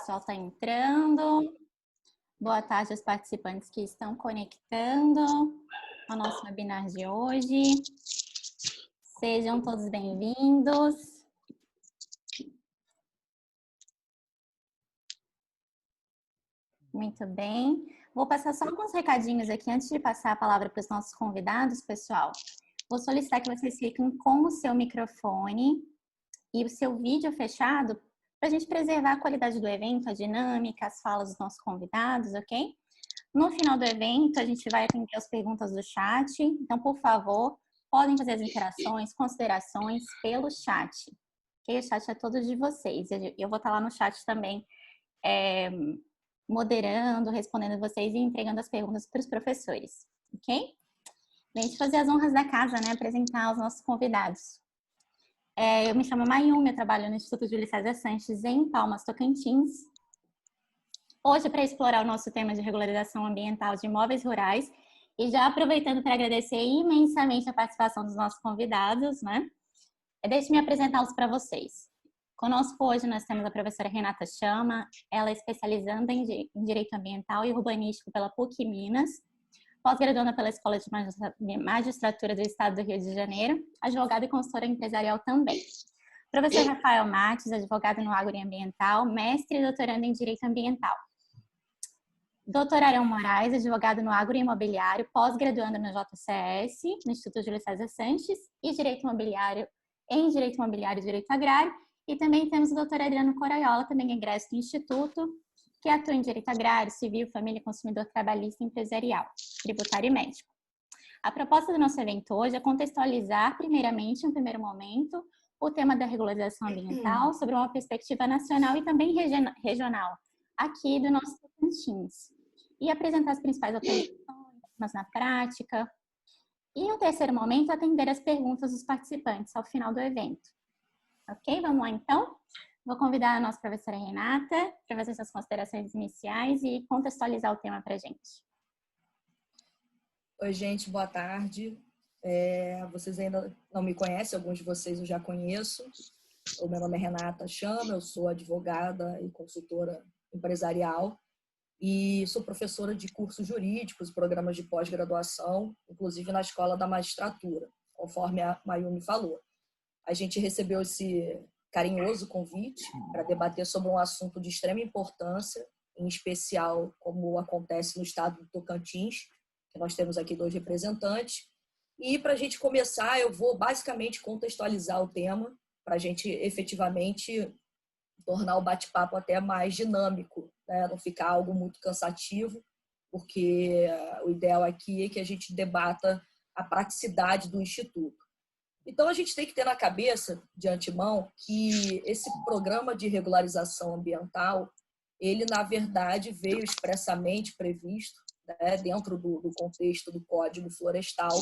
pessoal está entrando. Boa tarde aos participantes que estão conectando ao nosso webinar de hoje. Sejam todos bem-vindos. Muito bem. Vou passar só alguns recadinhos aqui antes de passar a palavra para os nossos convidados, pessoal. Vou solicitar que vocês fiquem com o seu microfone e o seu vídeo fechado para a gente preservar a qualidade do evento, a dinâmica, as falas dos nossos convidados, ok? No final do evento, a gente vai atender as perguntas do chat. Então, por favor, podem fazer as interações, considerações pelo chat. Ok? O chat é todo de vocês. Eu vou estar lá no chat também, moderando, respondendo vocês e entregando as perguntas para os professores. Ok? Bem, deixa eu fazer as honras da casa, né? Apresentar os nossos convidados. Eu me chamo Mayumi, eu trabalho no Instituto Júlio César Sanches, em Palmas, Tocantins. Hoje, para explorar o nosso tema de regularização ambiental de imóveis rurais, e já aproveitando para agradecer imensamente a participação dos nossos convidados, né? Deixe-me apresentá-los para vocês. Conosco hoje nós temos a professora Renata Chama, ela é especializanda em Direito Ambiental e Urbanístico pela PUC Minas, pós-graduanda pela Escola de Magistratura do Estado do Rio de Janeiro, advogada e consultora empresarial também. Professor Rafael Mates, advogado no agroambiental, mestre e doutorando em Direito Ambiental. Doutor Arão Moraes, advogado no agroimobiliário, pós-graduando no JCS, no Instituto Júlio César Sanches, e Direito Imobiliário em Direito Imobiliário e Direito Agrário. E também temos o doutor Adriano Coraiola, também egresso do Instituto, que atua em Direito Agrário, Civil, Família, Consumidor, Trabalhista, Empresarial, Tributário e Médico. A proposta do nosso evento hoje é contextualizar, primeiramente, em um primeiro momento, o tema da regularização ambiental sobre uma perspectiva nacional e também regional, aqui do nosso Tocantins, e apresentar as principais atualizações na prática. E, em um terceiro momento, atender as perguntas dos participantes ao final do evento. Ok? Vamos lá, então? Vou convidar a nossa professora Renata para fazer suas considerações iniciais e contextualizar o tema para a gente. Oi, gente, boa tarde. Vocês ainda não me conhecem, alguns de vocês eu já conheço. O meu nome é Renata Chama, eu sou advogada e consultora empresarial e sou professora de cursos jurídicos, programas de pós-graduação, inclusive na Escola da Magistratura, conforme a Mayumi falou. A gente recebeu esse carinhoso convite para debater sobre um assunto de extrema importância, em especial como acontece no estado do Tocantins, que nós temos aqui 2 representantes. E para a gente começar, eu vou basicamente contextualizar o tema, para a gente efetivamente tornar o bate-papo até mais dinâmico, né? Não ficar algo muito cansativo, porque o ideal aqui é que a gente debata a praticidade do Instituto. Então, a gente tem que ter na cabeça, de antemão, que esse programa de regularização ambiental, ele, na verdade, veio expressamente previsto, né, dentro do contexto do Código Florestal.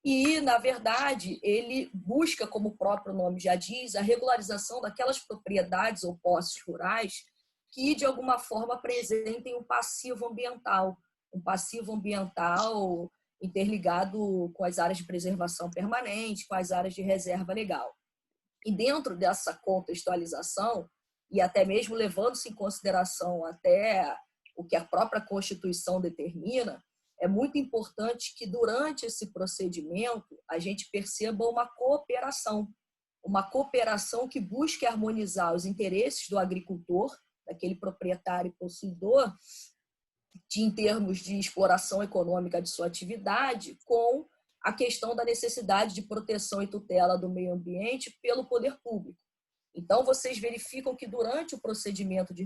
E, na verdade, ele busca, como o próprio nome já diz, a regularização daquelas propriedades ou posses rurais que, de alguma forma, apresentem um passivo ambiental interligado com as áreas de preservação permanente, com as áreas de reserva legal. E dentro dessa contextualização, e até mesmo levando-se em consideração até o que a própria Constituição determina, é muito importante que durante esse procedimento a gente perceba uma cooperação que busque harmonizar os interesses do agricultor, daquele proprietário e possuidor, em termos de exploração econômica de sua atividade, com a questão da necessidade de proteção e tutela do meio ambiente pelo poder público. Então, vocês verificam que durante o procedimento de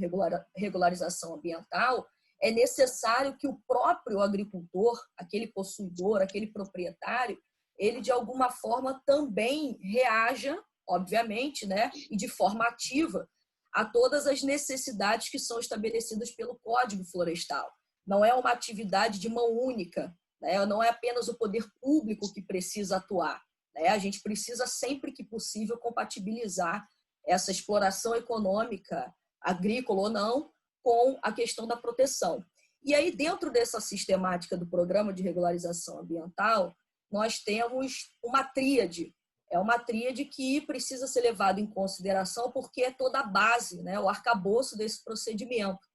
regularização ambiental, é necessário que o próprio agricultor, aquele possuidor, aquele proprietário, ele de alguma forma também reaja, obviamente, né, e de forma ativa, a todas as necessidades que são estabelecidas pelo Código Florestal. Não é uma atividade de mão única, né? Não é apenas o poder público que precisa atuar, né? A gente precisa, sempre que possível, compatibilizar essa exploração econômica, agrícola ou não, com a questão da proteção. E aí, dentro dessa sistemática do Programa de Regularização Ambiental, nós temos uma tríade é uma tríade que precisa ser levada em consideração porque é toda a base, né, o arcabouço desse procedimento,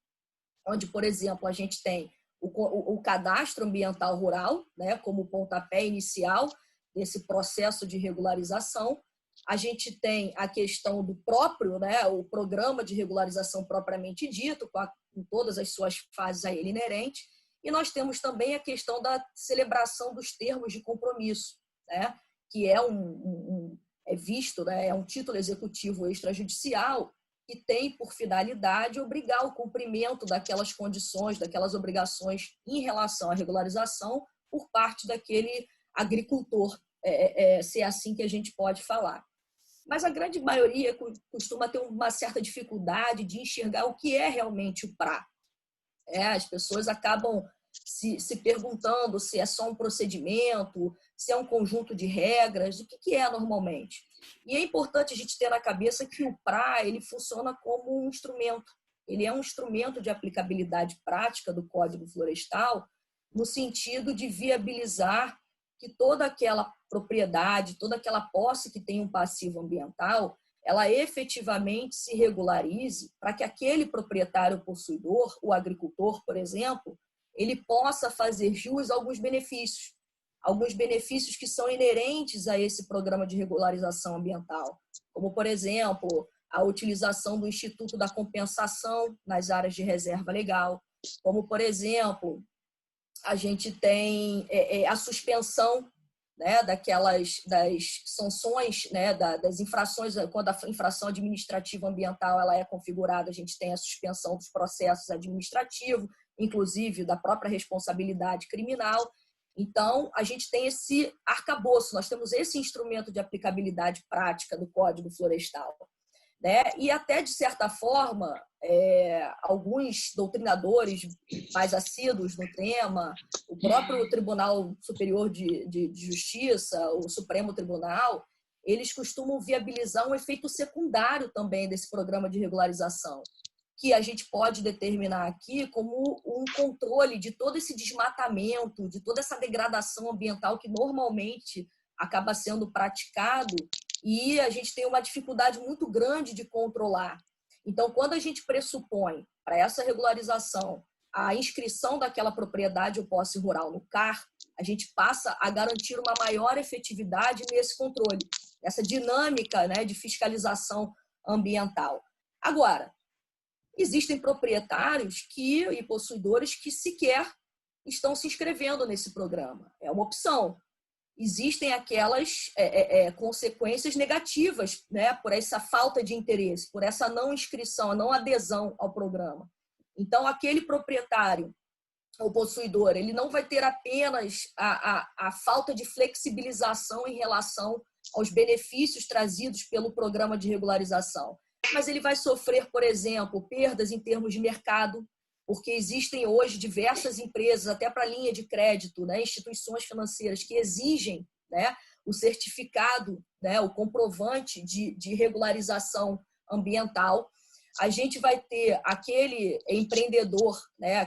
onde, por exemplo, a gente tem o cadastro ambiental rural, né, como pontapé inicial desse processo de regularização. A gente tem a questão do próprio, né, o programa de regularização propriamente dito, com todas as suas fases a ele inerentes, e nós temos também a questão da celebração dos termos de compromisso, né, que é é visto, né, é um título executivo extrajudicial que tem por finalidade obrigar o cumprimento daquelas condições, daquelas obrigações em relação à regularização por parte daquele agricultor, se é assim que a gente pode falar. Mas a grande maioria costuma ter uma certa dificuldade de enxergar o que é realmente o PRA. As pessoas acabam se perguntando se é só um procedimento, se é um conjunto de regras, o que é normalmente. E é importante a gente ter na cabeça que o PRA ele funciona como um instrumento. Ele é um instrumento de aplicabilidade prática do Código Florestal, no sentido de viabilizar que toda aquela propriedade, toda aquela posse que tem um passivo ambiental, ela efetivamente se regularize para que aquele proprietário possuidor, o agricultor, por exemplo, ele possa fazer jus a alguns benefícios que são inerentes a esse programa de regularização ambiental, como, por exemplo, a utilização do Instituto da Compensação nas áreas de reserva legal, como, por exemplo, a gente tem a suspensão, né, das sanções, né, das infrações. Quando a infração administrativa ambiental ela é configurada, a gente tem a suspensão dos processos administrativos, inclusive da própria responsabilidade criminal. Então, a gente tem esse arcabouço, nós temos esse instrumento de aplicabilidade prática do Código Florestal, né? E até, de certa forma, alguns doutrinadores mais assíduos no tema, o próprio Tribunal Superior de Justiça, o Supremo Tribunal, eles costumam viabilizar um efeito secundário também desse programa de regularização, que a gente pode determinar aqui como um controle de todo esse desmatamento, de toda essa degradação ambiental que normalmente acaba sendo praticado e a gente tem uma dificuldade muito grande de controlar. Então, quando a gente pressupõe para essa regularização a inscrição daquela propriedade ou posse rural no CAR, a gente passa a garantir uma maior efetividade nesse controle, essa dinâmica, né, de fiscalização ambiental. Agora, existem proprietários e possuidores que sequer estão se inscrevendo nesse programa. É uma opção. Existem aquelas consequências negativas, né, por essa falta de interesse, por essa não inscrição, não adesão ao programa. Então, aquele proprietário ou possuidor, ele não vai ter apenas a falta de flexibilização em relação aos benefícios trazidos pelo programa de regularização, mas ele vai sofrer, por exemplo, perdas em termos de mercado, porque existem hoje diversas empresas, até para linha de crédito, né, instituições financeiras que exigem, né, o certificado, né, o comprovante de regularização ambiental. A gente vai ter aquele empreendedor, né,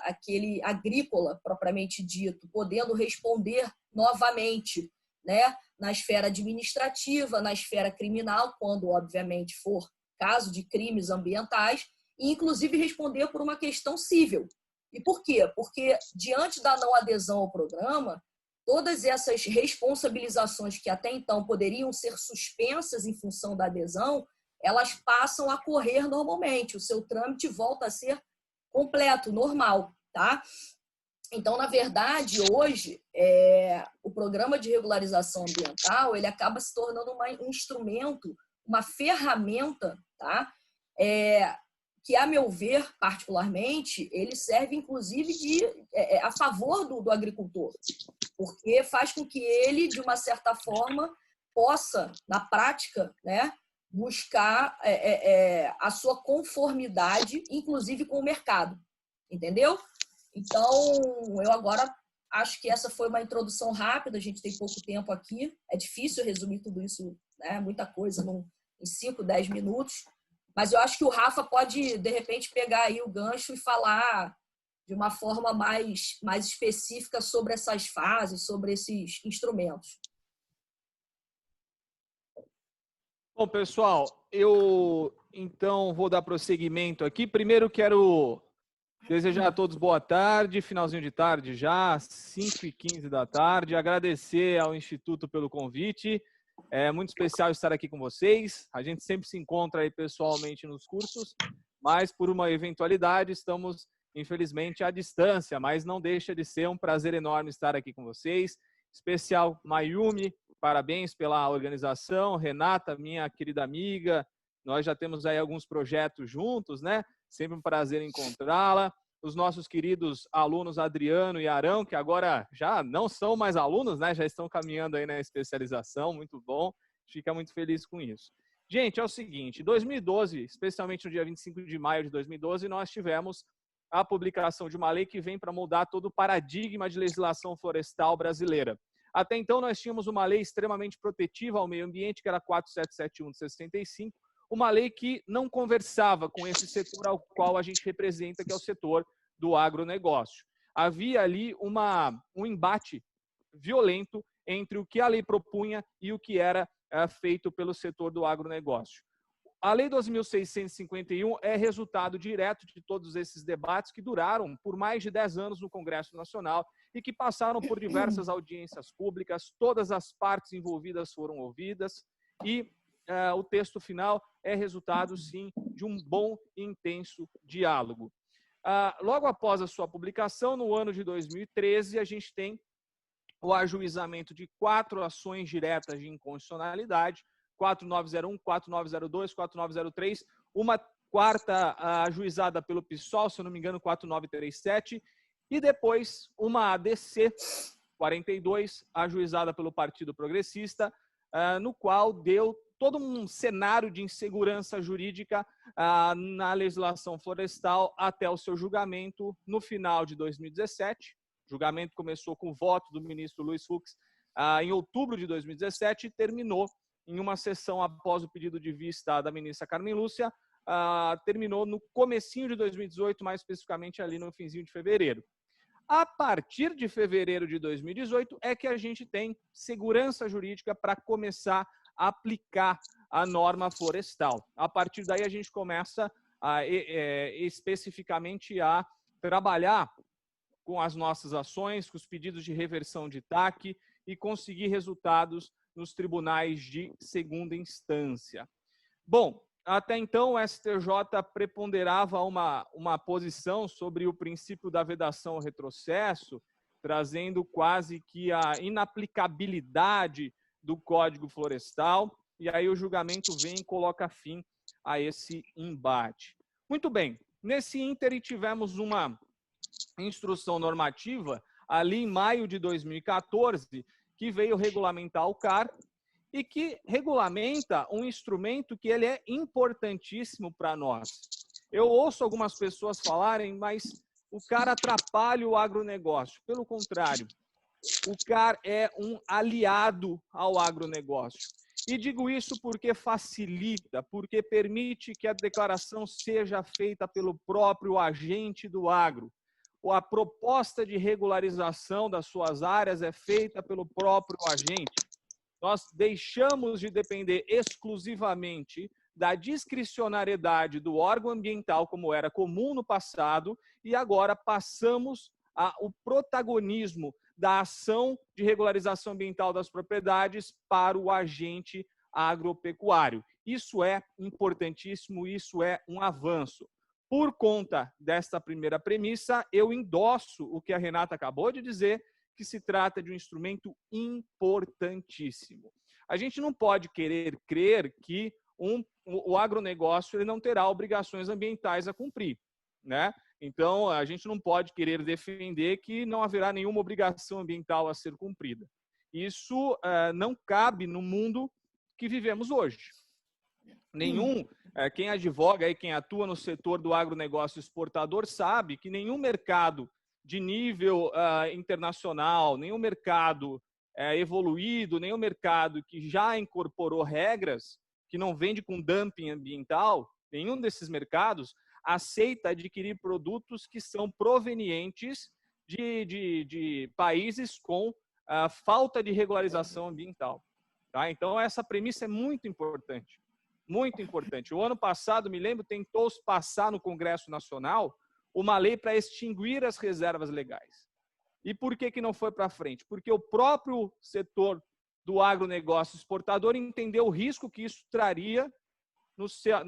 aquele agrícola propriamente dito, podendo responder novamente, né, na esfera administrativa, na esfera criminal, quando, obviamente, for caso de crimes ambientais, e, inclusive, responder por uma questão cível. E por quê? Porque, diante da não adesão ao programa, todas essas responsabilizações que até então poderiam ser suspensas em função da adesão, elas passam a correr normalmente. O seu trâmite volta a ser completo, normal, tá? Então, na verdade, hoje, o programa de regularização ambiental, ele acaba se tornando um instrumento, uma ferramenta, tá? Que, a meu ver, particularmente, ele serve, inclusive, a favor do agricultor, porque faz com que ele, de uma certa forma, possa, na prática, né, buscar a sua conformidade, inclusive com o mercado, entendeu? Então, eu agora acho que essa foi uma introdução rápida, a gente tem pouco tempo aqui, é difícil resumir tudo isso, né, muita coisa em 5, 10 minutos, mas eu acho que o Rafa pode, de repente, pegar aí o gancho e falar de uma forma mais específica sobre essas fases, sobre esses instrumentos. Bom, pessoal, eu então vou dar prosseguimento aqui. Primeiro quero desejar a todos boa tarde, finalzinho de tarde já, 5h15 da tarde. Agradecer ao Instituto pelo convite. É muito especial estar aqui com vocês. A gente sempre se encontra aí pessoalmente nos cursos, mas por uma eventualidade estamos, infelizmente, à distância, mas não deixa de ser um prazer enorme estar aqui com vocês. Especial Mayumi, parabéns pela organização. Renata, minha querida amiga, nós já temos aí alguns projetos juntos, né? Sempre um prazer encontrá-la. Os nossos queridos alunos Adriano e Arão, que agora já não são mais alunos, né? Já estão caminhando aí na especialização, muito bom. Fica muito feliz com isso. Gente, é o seguinte, em 2012, especialmente no dia 25 de maio de 2012, nós tivemos a publicação de uma lei que vem para mudar todo o paradigma de legislação florestal brasileira. Até então, nós tínhamos uma lei extremamente protetiva ao meio ambiente, que era a 4771 de 65, uma lei que não conversava com esse setor ao qual a gente representa, que é o setor do agronegócio. Havia ali um embate violento entre o que a lei propunha e o que era feito pelo setor do agronegócio. A Lei 2.651 é resultado direto de todos esses debates que duraram por mais de 10 anos no Congresso Nacional e que passaram por diversas audiências públicas, todas as partes envolvidas foram ouvidas e o texto final é resultado, sim, de um bom e intenso diálogo. Logo após a sua publicação, no ano de 2013, a gente tem o ajuizamento de 4 ações diretas de inconstitucionalidade, 4901, 4902, 4903, uma quarta ajuizada pelo PSOL, se eu não me engano, 4937, e depois uma ADC 42, ajuizada pelo Partido Progressista, no qual deu todo um cenário de insegurança jurídica na legislação florestal até o seu julgamento no final de 2017. O julgamento começou com o voto do ministro Luiz Fux em outubro de 2017 e terminou em uma sessão após o pedido de vista da ministra Carmen Lúcia, terminou no comecinho de 2018, mais especificamente ali no finzinho de fevereiro. A partir de fevereiro de 2018 é que a gente tem segurança jurídica para começar a aplicar a norma florestal. A partir daí a gente começa especificamente a trabalhar com as nossas ações, com os pedidos de reversão de TAC e conseguir resultados nos tribunais de segunda instância. Bom, até então o STJ preponderava uma posição sobre o princípio da vedação ao retrocesso, trazendo quase que a inaplicabilidade do Código Florestal, e aí o julgamento vem e coloca fim a esse embate. Muito bem, nesse ínterim tivemos uma instrução normativa ali em maio de 2014, que veio regulamentar o CAR e que regulamenta um instrumento que ele é importantíssimo para nós. Eu ouço algumas pessoas falarem, mas o CAR atrapalha o agronegócio. Pelo contrário, o CAR é um aliado ao agronegócio. E digo isso porque facilita, porque permite que a declaração seja feita pelo próprio agente do agro. A proposta de regularização das suas áreas é feita pelo próprio agente. Nós deixamos de depender exclusivamente da discricionariedade do órgão ambiental, como era comum no passado, e agora passamos ao protagonismo da ação de regularização ambiental das propriedades para o agente agropecuário. Isso é importantíssimo, isso é um avanço. Por conta desta primeira premissa, eu endosso o que a Renata acabou de dizer, que se trata de um instrumento importantíssimo. A gente não pode querer crer que o agronegócio ele não terá obrigações ambientais a cumprir, né? Então, a gente não pode querer defender que não haverá nenhuma obrigação ambiental a ser cumprida. Isso não cabe no mundo que vivemos hoje. Quem advoga e quem atua no setor do agronegócio exportador sabe que nenhum mercado de nível internacional, nenhum mercado evoluído, nenhum mercado que já incorporou regras, que não vende com dumping ambiental, nenhum desses mercados aceita adquirir produtos que são provenientes de países com falta de regularização ambiental. Tá? Então, essa premissa é muito importante. muito importante. O ano passado, me lembro, tentou-se passar no Congresso Nacional uma lei para extinguir as reservas legais. E por que não foi para frente? Porque o próprio setor do agronegócio exportador entendeu o risco que isso traria no seu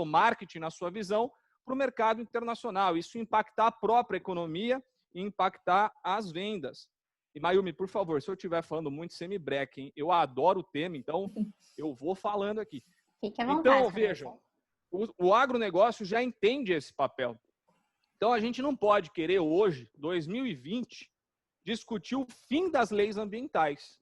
marketing, na sua visão, para o mercado internacional. Isso impactar a própria economia e impactar as vendas. E, Mayumi, por favor, se eu estiver falando muito, você me breque, hein? Eu adoro o tema, então eu vou falando aqui. Fique à vontade. Então, vejam, o agronegócio já entende esse papel. Então, a gente não pode querer hoje, 2020, discutir o fim das leis ambientais.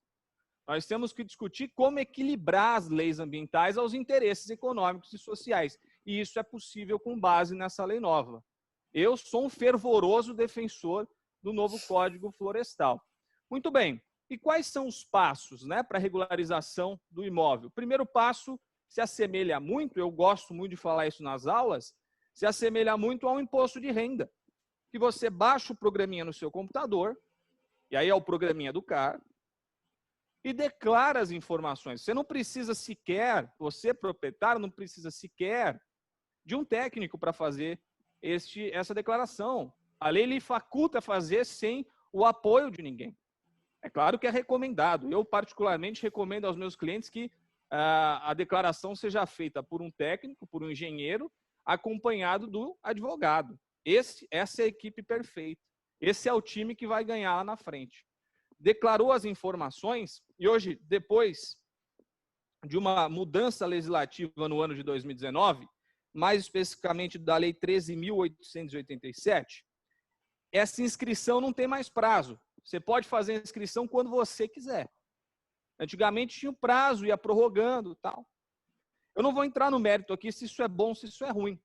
Nós temos que discutir como equilibrar as leis ambientais aos interesses econômicos e sociais. E isso é possível com base nessa lei nova. Eu sou um fervoroso defensor do novo Código Florestal. Muito bem. E quais são os passos, né, para a regularização do imóvel? O primeiro passo se assemelha muito, eu gosto muito de falar isso nas aulas, se assemelha muito ao imposto de renda, que você baixa o programinha no seu computador, e aí é o programinha do CAR, e declara as informações. Você não precisa sequer, você proprietário, não precisa sequer de um técnico para fazer essa declaração. A lei lhe faculta fazer sem o apoio de ninguém. É claro que é recomendado. Eu, particularmente, recomendo aos meus clientes que a declaração seja feita por um técnico, por um engenheiro, acompanhado do advogado. Essa é a equipe perfeita. Esse é o time que vai ganhar lá na frente. Declarou as informações e hoje, depois de uma mudança legislativa no ano de 2019, mais especificamente da Lei 13.887, essa inscrição não tem mais prazo. Você pode fazer a inscrição quando você quiser. Antigamente tinha o prazo, ia prorrogando e tal. Eu não vou entrar no mérito aqui se isso é bom, se isso é ruim.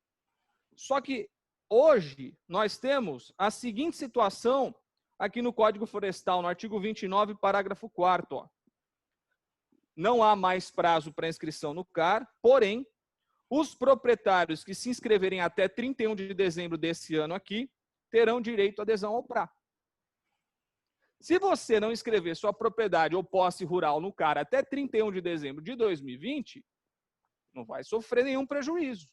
Só que hoje nós temos a seguinte situação aqui no Código Florestal, no artigo 29, parágrafo 4º. Ó. Não há mais prazo para inscrição no CAR, porém, os proprietários que se inscreverem até 31 de dezembro desse ano aqui, terão direito à adesão ao PRA. Se você não inscrever sua propriedade ou posse rural no CAR até 31 de dezembro de 2020, não vai sofrer nenhum prejuízo.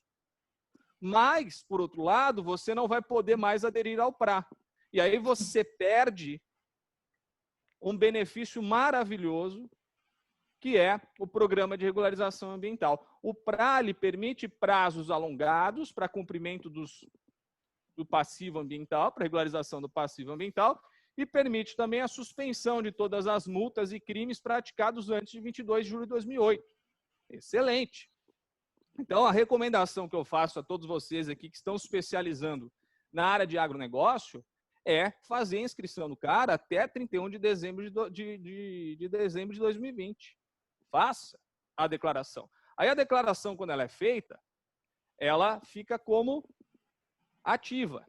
Mas, por outro lado, você não vai poder mais aderir ao PRA. E aí você perde um benefício maravilhoso, que é o Programa de Regularização Ambiental. O PRA lhe permite prazos alongados para cumprimento do passivo ambiental, para regularização do passivo ambiental, e permite também a suspensão de todas as multas e crimes praticados antes de 22 de julho de 2008. Excelente! Então, a recomendação que eu faço a todos vocês aqui que estão se especializando na área de agronegócio é fazer a inscrição no CAR até 31 de dezembro de 2020. Faça a declaração. Aí a declaração, quando ela é feita, ela fica como ativa.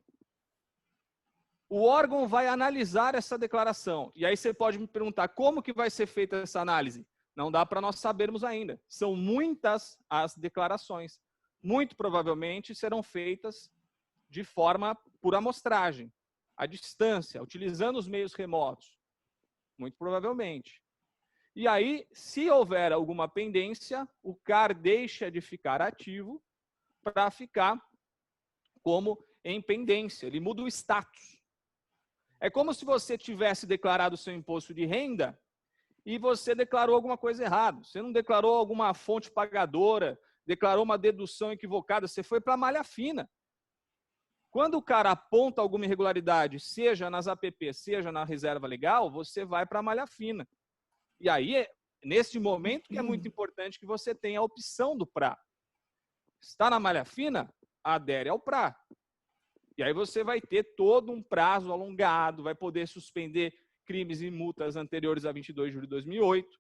O órgão vai analisar essa declaração. E aí você pode me perguntar como que vai ser feita essa análise. Não dá para nós sabermos ainda. São muitas as declarações. Muito provavelmente serão feitas de forma por amostragem, à distância, utilizando os meios remotos. Muito provavelmente. E aí, se houver alguma pendência, o CAR deixa de ficar ativo para ficar como em pendência. Ele muda o status. É como se você tivesse declarado o seu imposto de renda e você declarou alguma coisa errada. Você não declarou alguma fonte pagadora, declarou uma dedução equivocada, você foi para a malha fina. Quando o cara aponta alguma irregularidade, seja nas APP, seja na reserva legal, você vai para a malha fina. E aí, é nesse momento que é muito importante que você tenha a opção do PRA. Está na malha fina? Adere ao PRA. E aí você vai ter todo um prazo alongado, vai poder suspender crimes e multas anteriores a 22 de julho de 2008.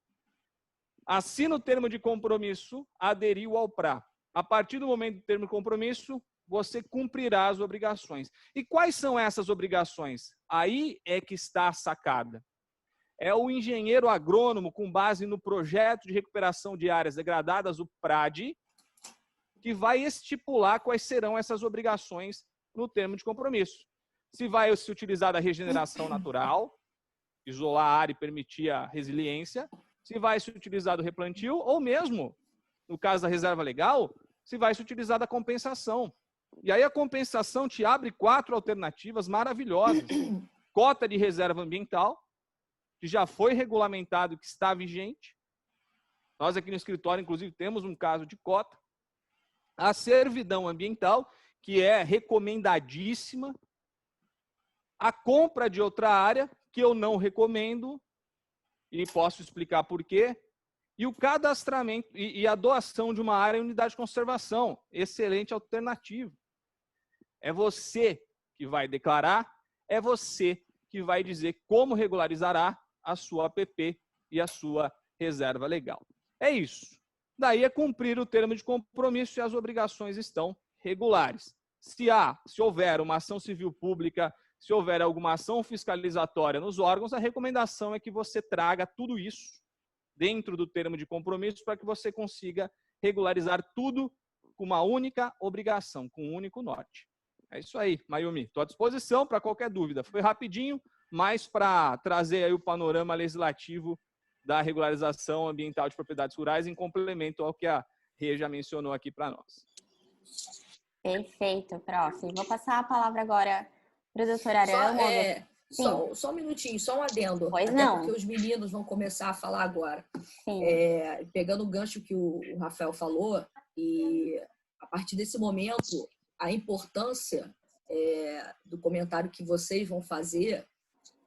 Assina o termo de compromisso, aderiu ao PRA. A partir do momento do termo de compromisso, você cumprirá as obrigações. E quais são essas obrigações? Aí é que está a sacada. É o engenheiro agrônomo, com base no projeto de recuperação de áreas degradadas, o PRAD, que vai estipular quais serão essas obrigações no termo de compromisso. Se vai se utilizar da regeneração natural, isolar a área e permitir a resiliência, se vai se utilizar do replantio, ou mesmo no caso da reserva legal, se vai se utilizar da compensação. E aí a compensação te abre 4 alternativas maravilhosas. Cota de reserva ambiental, que já foi regulamentado e que está vigente. Nós aqui no escritório, inclusive, temos um caso de cota. A servidão ambiental, que é recomendadíssima. A compra de outra área, que eu não recomendo, e posso explicar por quê. E o cadastramento e a doação de uma área em unidade de conservação. Excelente alternativa. É você que vai declarar, é você que vai dizer como regularizará a sua APP e a sua reserva legal. É isso. Daí é cumprir o termo de compromisso e as obrigações estão regulares. Se houver uma ação civil pública, se houver alguma ação fiscalizatória nos órgãos, a recomendação é que você traga tudo isso dentro do termo de compromisso para que você consiga regularizar tudo com uma única obrigação, com um único norte. É isso aí, Mayumi. Estou à disposição para qualquer dúvida. Foi rapidinho, mas para trazer aí o panorama legislativo da regularização ambiental de propriedades rurais em complemento ao que a Rê já mencionou aqui para nós. Perfeito, prof. Vou passar a palavra agora para o doutor Arão. Só um minutinho, só um adendo. Pois até não. Porque os meninos vão começar a falar agora. Pegando o gancho que o Rafael falou, e a partir desse momento, a importância do comentário que vocês vão fazer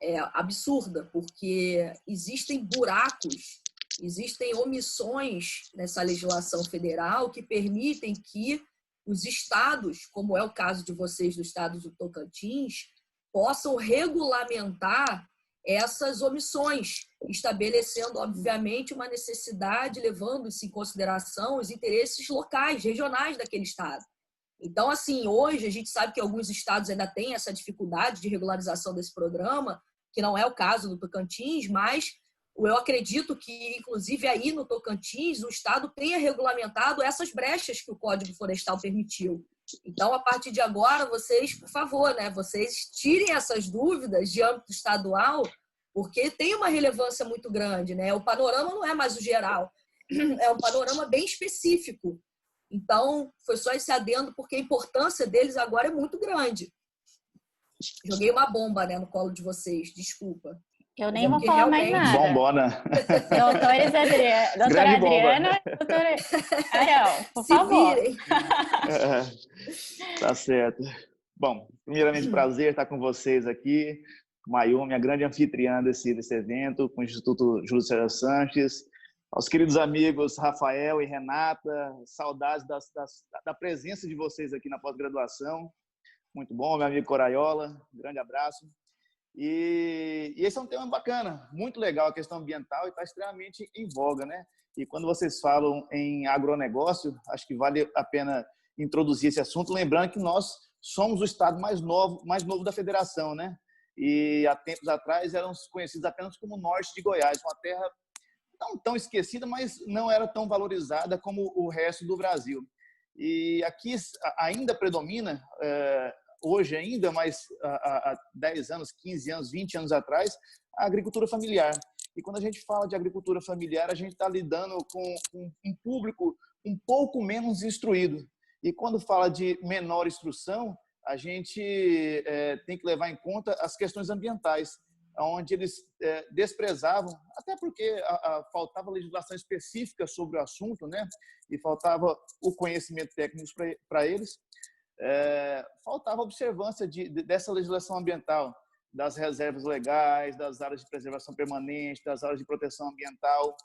é absurda, porque existem buracos, existem omissões nessa legislação federal que permitem que os estados, como é o caso de vocês do estado do Tocantins, possam regulamentar essas omissões, estabelecendo, obviamente, uma necessidade, levando-se em consideração os interesses locais, regionais daquele estado. Então, assim, hoje a gente sabe que alguns estados ainda têm essa dificuldade de regularização desse programa, que não é o caso do Tocantins, mas eu acredito que, inclusive, aí no Tocantins, o estado tenha regulamentado essas brechas que o Código Florestal permitiu. Então, a partir de agora, vocês, por favor, vocês tirem essas dúvidas de âmbito estadual, porque tem uma relevância muito grande, O panorama não é mais o geral, é um panorama bem específico. Então, foi só esse adendo, porque a importância deles agora é muito grande. Joguei uma bomba, no colo de vocês, desculpa. Eu nem vou falar mais nada. Bombona. Doutora Adriana e doutora Arão, por favor. Virem. Tá certo. Bom, primeiramente, prazer estar com vocês aqui. Mayumi, a grande anfitriã desse evento, com o Instituto Júlio César Sanches. Aos queridos amigos Rafael e Renata, saudades da presença de vocês aqui na pós-graduação. Muito bom, meu amigo Coraiola, grande abraço. E esse é um tema bacana, muito legal, a questão ambiental, e está extremamente em voga, E quando vocês falam em agronegócio, acho que vale a pena introduzir esse assunto, lembrando que nós somos o estado mais novo da federação, E há tempos atrás éramos conhecidos apenas como Norte de Goiás, uma terra não tão esquecida, mas não era tão valorizada como o resto do Brasil. E aqui ainda predomina, hoje ainda, mas há 10 anos, 15 anos, 20 anos atrás, a agricultura familiar. E quando a gente fala de agricultura familiar, a gente está lidando com um público um pouco menos instruído. E quando fala de menor instrução, a gente tem que levar em conta as questões ambientais, onde eles desprezavam, até porque faltava legislação específica sobre o assunto, E faltava o conhecimento técnico para eles. Faltava observância dessa legislação ambiental, das reservas legais, das áreas de preservação permanente, das áreas de proteção ambiental.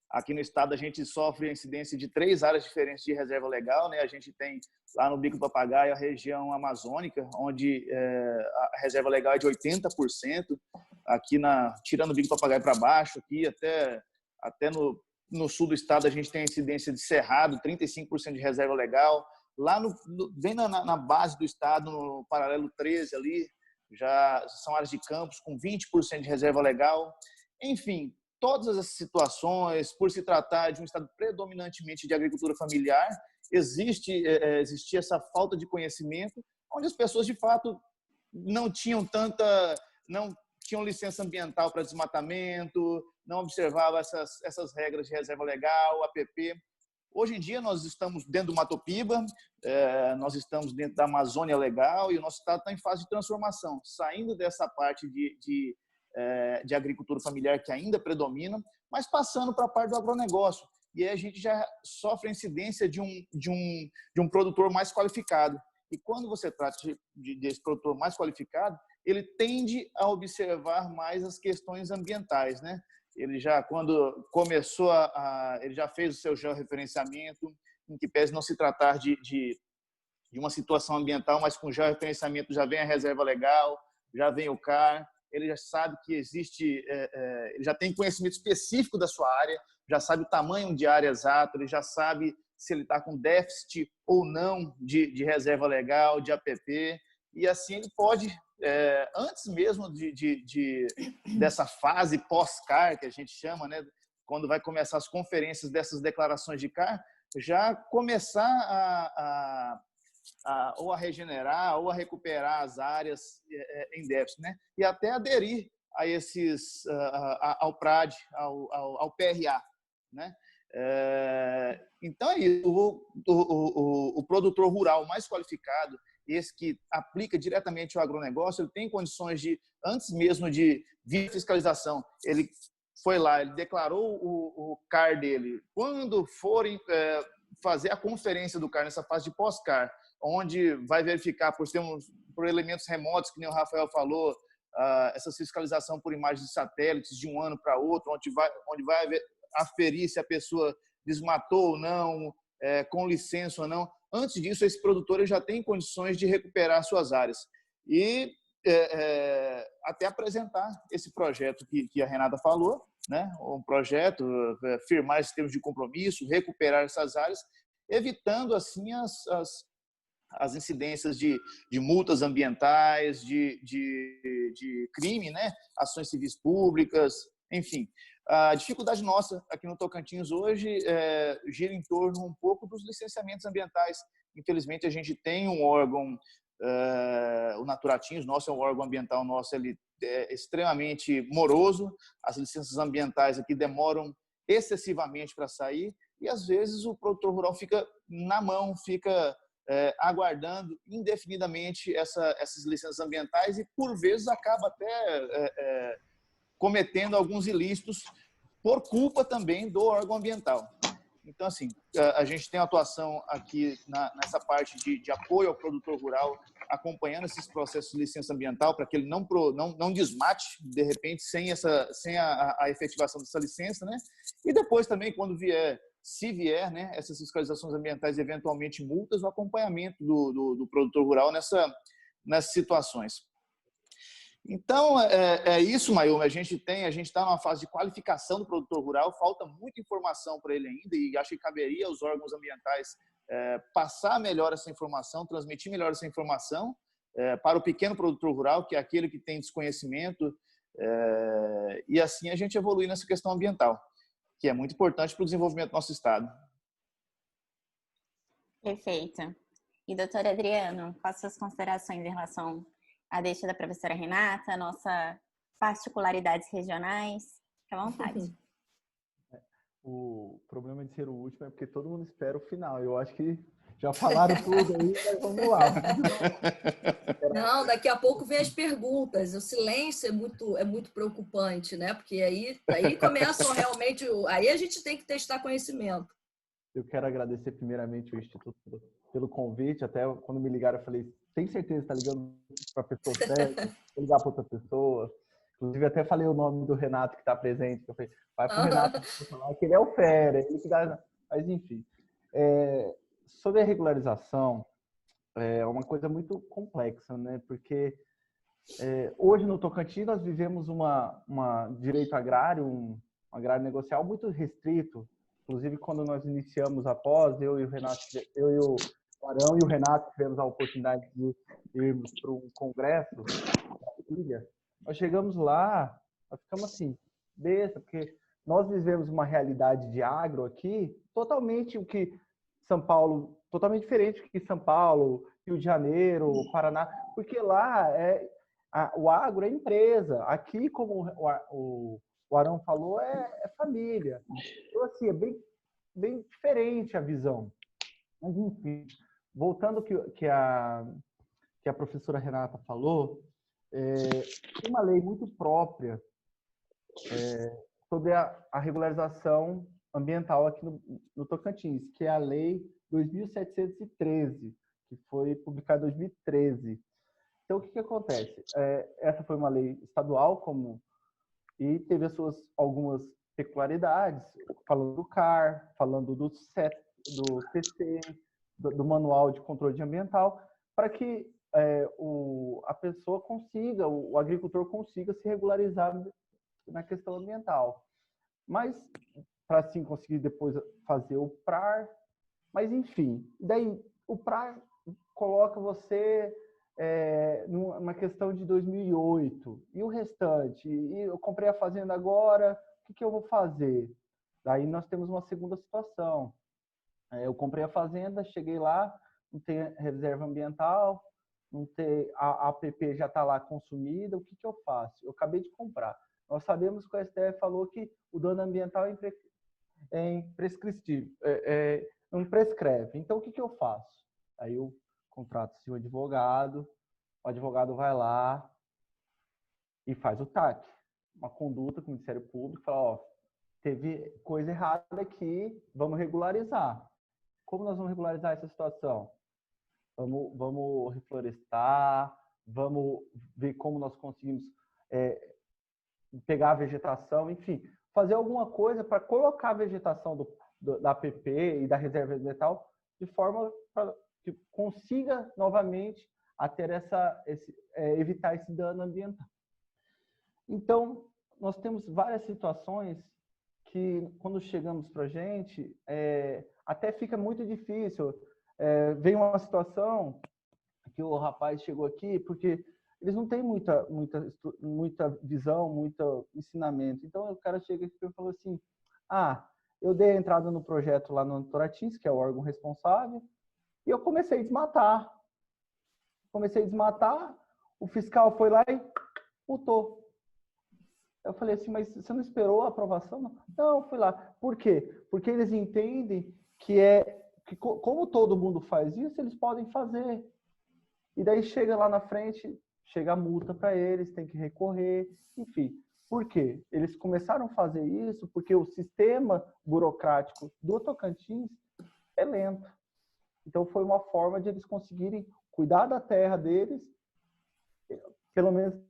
Aqui no estado a gente sofre a incidência de 3 áreas diferentes de reserva legal, A gente tem lá no Bico do Papagaio a região amazônica, onde a reserva legal é de 80%. Aqui tirando o Bico do Papagaio para baixo, aqui até no sul do estado a gente tem a incidência de Cerrado, 35% de reserva legal. Lá bem na base do estado, no paralelo 13 ali, já são áreas de campos com 20% de reserva legal. Enfim, todas essas situações, por se tratar de um estado predominantemente de agricultura familiar, existia essa falta de conhecimento, onde as pessoas, de fato, não tinham licença ambiental para desmatamento, não observavam essas regras de reserva legal, APP. Hoje em dia, nós estamos dentro do Mato Piba, nós estamos dentro da Amazônia Legal e o nosso estado está em fase de transformação, saindo dessa parte de agricultura familiar que ainda predomina, mas passando para a parte do agronegócio. E aí a gente já sofre a incidência de um produtor mais qualificado. E quando você trata desse produtor mais qualificado, ele tende a observar mais as questões ambientais, né? Ele já, quando começou ele já fez o seu georreferenciamento, em que pese não se tratar de uma situação ambiental, mas com georreferenciamento já vem a reserva legal, já vem o CAR, ele já sabe que existe, ele já tem conhecimento específico da sua área, já sabe o tamanho de área exato, ele já sabe se ele está com déficit ou não de reserva legal, de APP, e assim ele pode, antes mesmo dessa fase pós-CAR, que a gente chama, né, quando vai começar as conferências dessas declarações de CAR, já começar ou a regenerar ou a recuperar as áreas em déficit, né? E até aderir a esses, ao PRAD, ao PRA, né? Então, é isso. O produtor rural mais qualificado, esse que aplica diretamente o agronegócio, ele tem condições de, antes mesmo de vir fiscalização, ele foi lá, ele declarou o CAR dele. Quando forem fazer a conferência do CAR nessa fase de pós-CAR, onde vai verificar por elementos remotos, que nem o Rafael falou, essa fiscalização por imagens de satélites de um ano para outro, onde vai aferir se a pessoa desmatou ou não, com licença ou não. Antes disso, esse produtor ele já tem condições de recuperar suas áreas. E até apresentar esse projeto que a Renata falou, né? Um projeto, firmar esses termos de compromisso, recuperar essas áreas, evitando assim as incidências de multas ambientais, de crime, né? Ações civis públicas, enfim. A dificuldade nossa aqui no Tocantins hoje gira em torno um pouco dos licenciamentos ambientais. Infelizmente, a gente tem um órgão, o Naturatins, nosso é um órgão ambiental nosso, ele é extremamente moroso, as licenças ambientais aqui demoram excessivamente para sair e, às vezes, o produtor rural fica na mão, fica aguardando indefinidamente essas licenças ambientais e, por vezes, acaba até cometendo alguns ilícitos por culpa também do órgão ambiental. Então, assim, a gente tem atuação aqui nessa parte de apoio ao produtor rural, acompanhando esses processos de licença ambiental para que ele não desmate, de repente, sem a efetivação dessa licença, né? E depois também, quando se vier, né, essas fiscalizações ambientais, eventualmente multas, o acompanhamento do produtor rural nessas situações. Então, é isso, Mayumi. A gente está numa fase de qualificação do produtor rural, falta muita informação para ele ainda e acho que caberia aos órgãos ambientais passar melhor essa informação, transmitir melhor essa informação para o pequeno produtor rural, que é aquele que tem desconhecimento, e assim a gente evoluir nessa questão ambiental, que é muito importante para o desenvolvimento do nosso estado. Perfeito. E, doutor Adriano, quais suas considerações em relação à deixa da professora Renata, nossas particularidades regionais? Fique à vontade. O problema de ser o último é porque todo mundo espera o final. Eu acho que já falaram tudo aí, mas vamos lá. Não, daqui a pouco vem as perguntas. O silêncio é muito preocupante, né? Porque aí começam realmente... Aí a gente tem que testar conhecimento. Eu quero agradecer primeiramente o Instituto pelo convite. Até quando me ligaram, eu falei, tem certeza que está ligando para a pessoa certa? Vou ligar para outra pessoa. Inclusive, até falei o nome do Renato que está presente. Eu falei, vai para o Renato falar que ele é o fera. Ele que dá... Mas, enfim. Sobre a regularização, é uma coisa muito complexa, né? Porque hoje no Tocantins nós vivemos uma direito agrário, um agrário negocial muito restrito. Inclusive, quando nós iniciamos após, eu e o Arão e o Renato tivemos a oportunidade de irmos para um congresso da ilha, nós chegamos lá, nós ficamos assim, besta, porque nós vivemos uma realidade de agro aqui, totalmente o que São Paulo, totalmente diferente do que São Paulo, Rio de Janeiro, Paraná, porque lá o agro é empresa, aqui, como o Arão falou, é família. Então, assim, bem diferente a visão. Mas, enfim, voltando ao que a professora Renata falou, tem uma lei muito própria sobre a regularização ambiental aqui no Tocantins, que é a Lei 2.713, que foi publicada em 2013. Então, o que acontece? Essa foi uma lei estadual, e teve algumas peculiaridades, falando do CAR, falando do TC, do Manual de Controle Ambiental, para que a pessoa consiga, o agricultor consiga se regularizar na questão ambiental. Mas, para assim conseguir depois fazer o PRAR, mas enfim, daí o PRAR coloca você numa questão de 2008, e o restante? E eu comprei a fazenda agora, o que eu vou fazer? Daí nós temos uma segunda situação. Eu comprei a fazenda, cheguei lá, não tem reserva ambiental, não tem, a APP já está lá consumida, o que eu faço? Eu acabei de comprar. Nós sabemos que o STF falou que o dano ambiental é imprescritível, não prescreve. Então, o que eu faço? Aí eu contrato o advogado vai lá e faz o TAC, uma conduta com o Ministério Público, fala, teve coisa errada aqui, vamos regularizar. Como nós vamos regularizar essa situação? Vamos reflorestar, vamos ver como nós conseguimos pegar a vegetação, enfim, fazer alguma coisa para colocar a vegetação da APP e da reserva ambiental de forma que consiga novamente evitar esse dano ambiental. Então, nós temos várias situações que, quando chegamos para a gente, até fica muito difícil. Vem uma situação que o rapaz chegou aqui, porque eles não têm muita visão, muito ensinamento. Então, o cara chega aqui e falou assim, eu dei a entrada no projeto lá no Toratins, que é o órgão responsável, e eu comecei a desmatar. O fiscal foi lá e multou. Eu falei assim, mas você não esperou a aprovação? Não, eu fui lá. Por quê? Porque eles entendem que como todo mundo faz isso, eles podem fazer. E daí chega lá na frente, chega a multa para eles, tem que recorrer, enfim. Por quê? Eles começaram a fazer isso porque o sistema burocrático do Tocantins é lento. Então, foi uma forma de eles conseguirem cuidar da terra deles, pelo menos.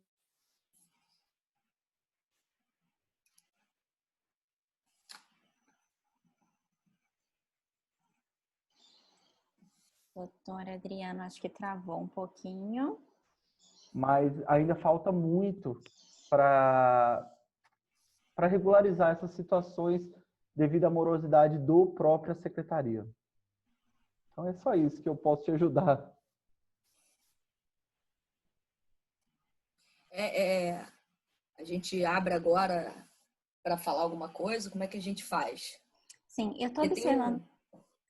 Doutor Adriano, acho que travou um pouquinho. Mas ainda falta muito para regularizar essas situações devido à morosidade do própria secretaria. Então é só isso que eu posso te ajudar. A gente abre agora para falar alguma coisa? Como é que a gente faz? Sim, eu estou observando.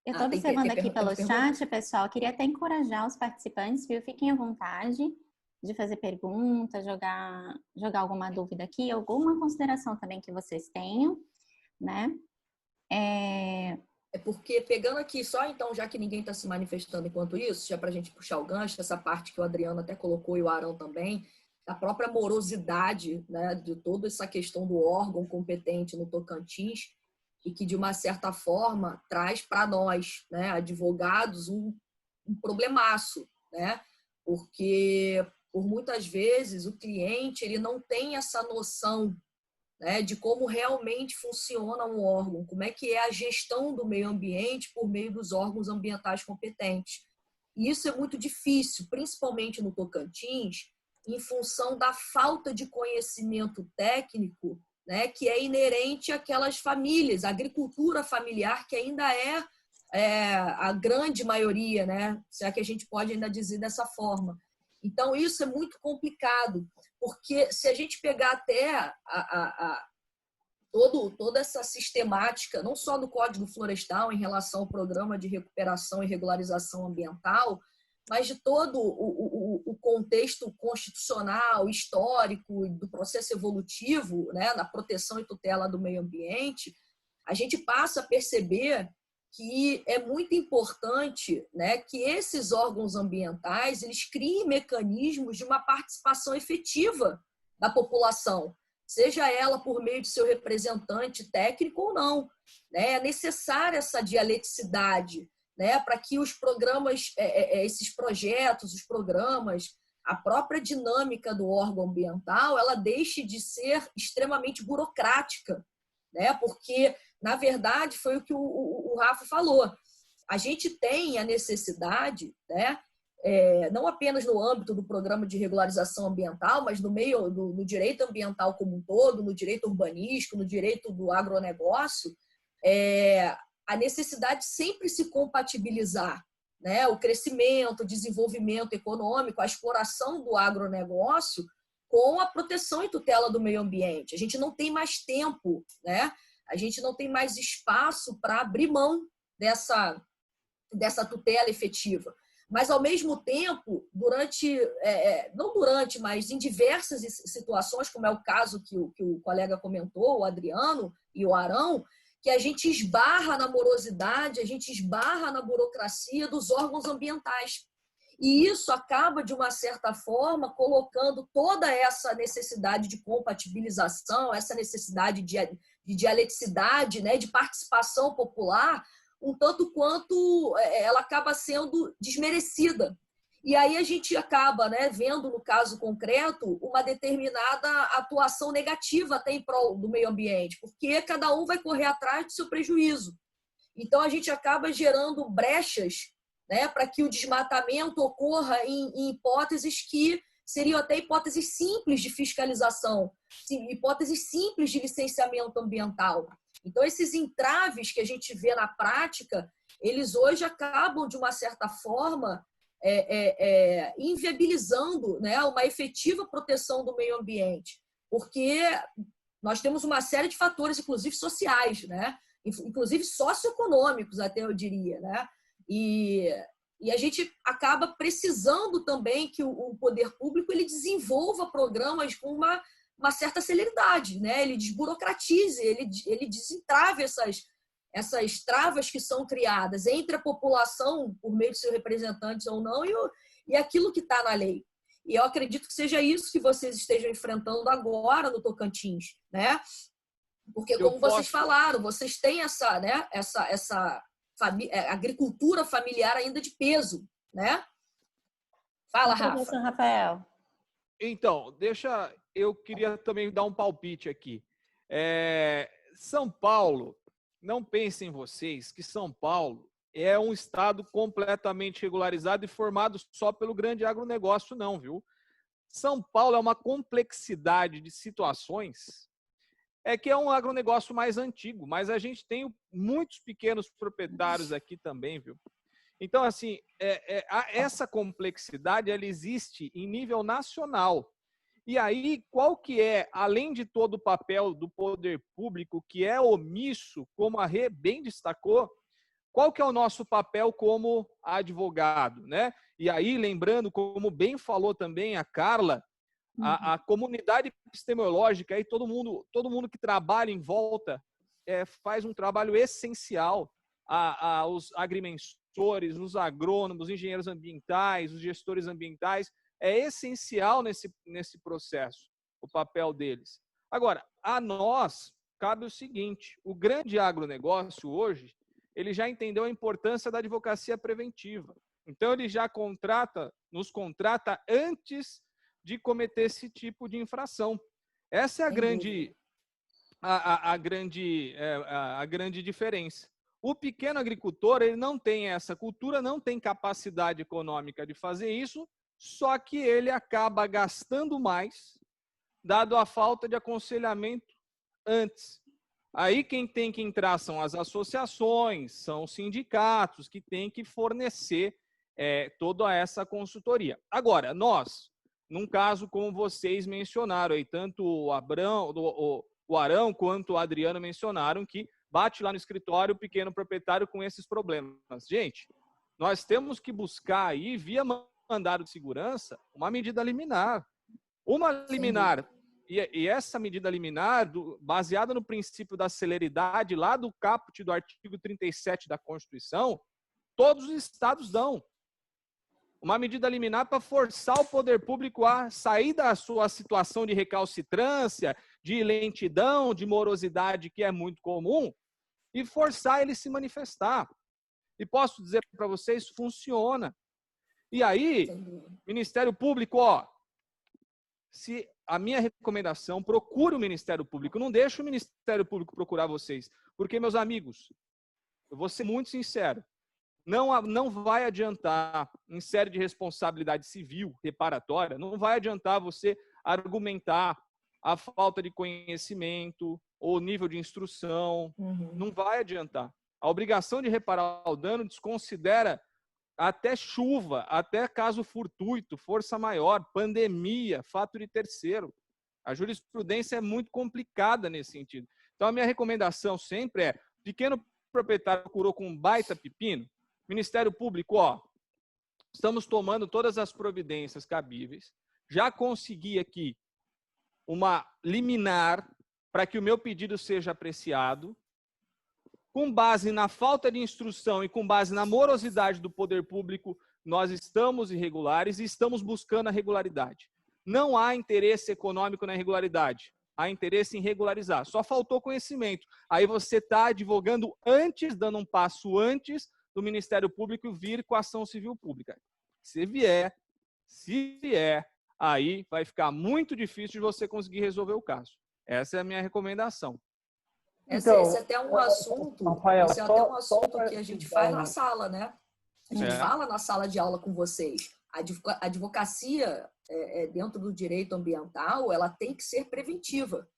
Eu estou observando aqui pelo chat, pessoal. Queria até encorajar os participantes, viu? Fiquem à vontade de fazer perguntas, jogar alguma dúvida aqui, alguma consideração também que vocês tenham, né? Porque, pegando aqui só, então, já que ninguém está se manifestando enquanto isso, já para a gente puxar o gancho, essa parte que o Adriano até colocou e o Arão também, a própria morosidade, né, de toda essa questão do órgão competente no Tocantins, e que, de uma certa forma, traz para nós, né, advogados, um problemaço, né? Porque, por muitas vezes, o cliente ele não tem essa noção, né, de como realmente funciona um órgão, como é que é a gestão do meio ambiente por meio dos órgãos ambientais competentes. E isso é muito difícil, principalmente no Tocantins, em função da falta de conhecimento técnico, né, que é inerente àquelas famílias, a agricultura familiar, que ainda é a grande maioria, né, se é que a gente pode ainda dizer dessa forma. Então, isso é muito complicado, porque se a gente pegar até toda essa sistemática, não só do Código Florestal em relação ao programa de recuperação e regularização ambiental, mas de todo o contexto constitucional, histórico, do processo evolutivo, né, na proteção e tutela do meio ambiente, a gente passa a perceber que é muito importante, né, que esses órgãos ambientais eles criem mecanismos de uma participação efetiva da população, seja ela por meio de seu representante técnico ou não. Né? É necessária essa dialeticidade, né, para que os programas, esses projetos, os programas, a própria dinâmica do órgão ambiental, ela deixe de ser extremamente burocrática, né? Porque, na verdade, foi o que o Rafa falou. A gente tem a necessidade, né, não apenas no âmbito do programa de regularização ambiental, mas no direito ambiental como um todo, no direito urbanístico, no direito do agronegócio, a necessidade de sempre se compatibilizar, né, o crescimento, o desenvolvimento econômico, a exploração do agronegócio com a proteção e tutela do meio ambiente. A gente não tem mais tempo, né? A gente não tem mais espaço para abrir mão dessa tutela efetiva. Mas, ao mesmo tempo, mas em diversas situações, como é o caso que o colega comentou, o Adriano e o Arão, que a gente esbarra na morosidade, a gente esbarra na burocracia dos órgãos ambientais. E isso acaba, de uma certa forma, colocando toda essa necessidade de compatibilização, essa necessidade de dialeticidade, né, de participação popular, um tanto quanto ela acaba sendo desmerecida. E aí a gente acaba, né, vendo, no caso concreto, uma determinada atuação negativa até em prol do meio ambiente, porque cada um vai correr atrás do seu prejuízo. Então, a gente acaba gerando brechas, né, para que o desmatamento ocorra em hipóteses que seriam até hipóteses simples de fiscalização, hipóteses simples de licenciamento ambiental. Então, esses entraves que a gente vê na prática, eles hoje acabam, de uma certa forma, inviabilizando, né, uma efetiva proteção do meio ambiente, porque nós temos uma série de fatores, inclusive sociais, né, inclusive socioeconômicos, até eu diria, né, e a gente acaba precisando também que o poder público ele desenvolva programas com uma certa celeridade, né, ele desburocratize, ele desentrave essas travas que são criadas entre a população, por meio de seus representantes ou não, e aquilo que está na lei. E eu acredito que seja isso que vocês estejam enfrentando agora no Tocantins, né? Porque, como vocês falaram, vocês têm essa agricultura familiar ainda de peso, né? Fala, Rafa. Professor Rafael. Então, eu queria também dar um palpite aqui. São Paulo, não pensem vocês que São Paulo é um estado completamente regularizado e formado só pelo grande agronegócio, não, viu? São Paulo é uma complexidade de situações, que é um agronegócio mais antigo, mas a gente tem muitos pequenos proprietários aqui também, viu? Então, assim, essa complexidade, ela existe em nível nacional. E aí, qual que é, além de todo o papel do poder público, que é omisso, como a Rê bem destacou, qual que é o nosso papel como advogado, né? E aí, lembrando, como bem falou também a Carla, a comunidade epistemológica, aí todo mundo que trabalha em volta faz um trabalho essencial, os agrimensores, os agrônomos, os engenheiros ambientais, os gestores ambientais, é essencial nesse processo, o papel deles. Agora, a nós cabe o seguinte, o grande agronegócio hoje, ele já entendeu a importância da advocacia preventiva. Então, ele já nos contrata antes de cometer esse tipo de infração. Essa é a grande diferença. O pequeno agricultor, ele não tem essa cultura, não tem capacidade econômica de fazer isso, só que ele acaba gastando mais, dado a falta de aconselhamento antes. Aí quem tem que entrar são as associações, são os sindicatos que têm que fornecer toda essa consultoria. Agora, nós, num caso como vocês mencionaram, aí, tanto o Arão quanto o Adriano mencionaram, que bate lá no escritório o pequeno proprietário com esses problemas. Gente, nós temos que buscar aí, via mandado de segurança, uma medida liminar. Uma liminar e essa medida liminar, baseada no princípio da celeridade, lá do caput do artigo 37 da Constituição, todos os estados dão. Uma medida liminar para forçar o poder público a sair da sua situação de recalcitrância, de lentidão, de morosidade, que é muito comum, e forçar ele a se manifestar. E posso dizer para vocês, funciona. E aí, Ministério Público, se a minha recomendação, procure o Ministério Público, não deixe o Ministério Público procurar vocês, porque, meus amigos, eu vou ser muito sincero, não vai adiantar, em série de responsabilidade civil reparatória, não vai adiantar você argumentar a falta de conhecimento ou nível de instrução, não vai adiantar. A obrigação de reparar o dano desconsidera até chuva, até caso fortuito, força maior, pandemia, fato de terceiro. A jurisprudência é muito complicada nesse sentido. Então, a minha recomendação sempre é, pequeno proprietário procurou com um baita pepino, Ministério Público, estamos tomando todas as providências cabíveis, já consegui aqui uma liminar para que o meu pedido seja apreciado, com base na falta de instrução e com base na morosidade do poder público, nós estamos irregulares e estamos buscando a regularidade. Não há interesse econômico na irregularidade, há interesse em regularizar. Só faltou conhecimento. Aí você está advogando antes, dando um passo antes do Ministério Público vir com a ação civil pública. Se vier, aí vai ficar muito difícil de você conseguir resolver o caso. Essa é a minha recomendação. Esse é até um assunto, Rafael, esse é até um assunto que a gente faz na sala, né? A gente fala na sala de aula com vocês. A advocacia, dentro do direito ambiental, ela tem que ser preventiva.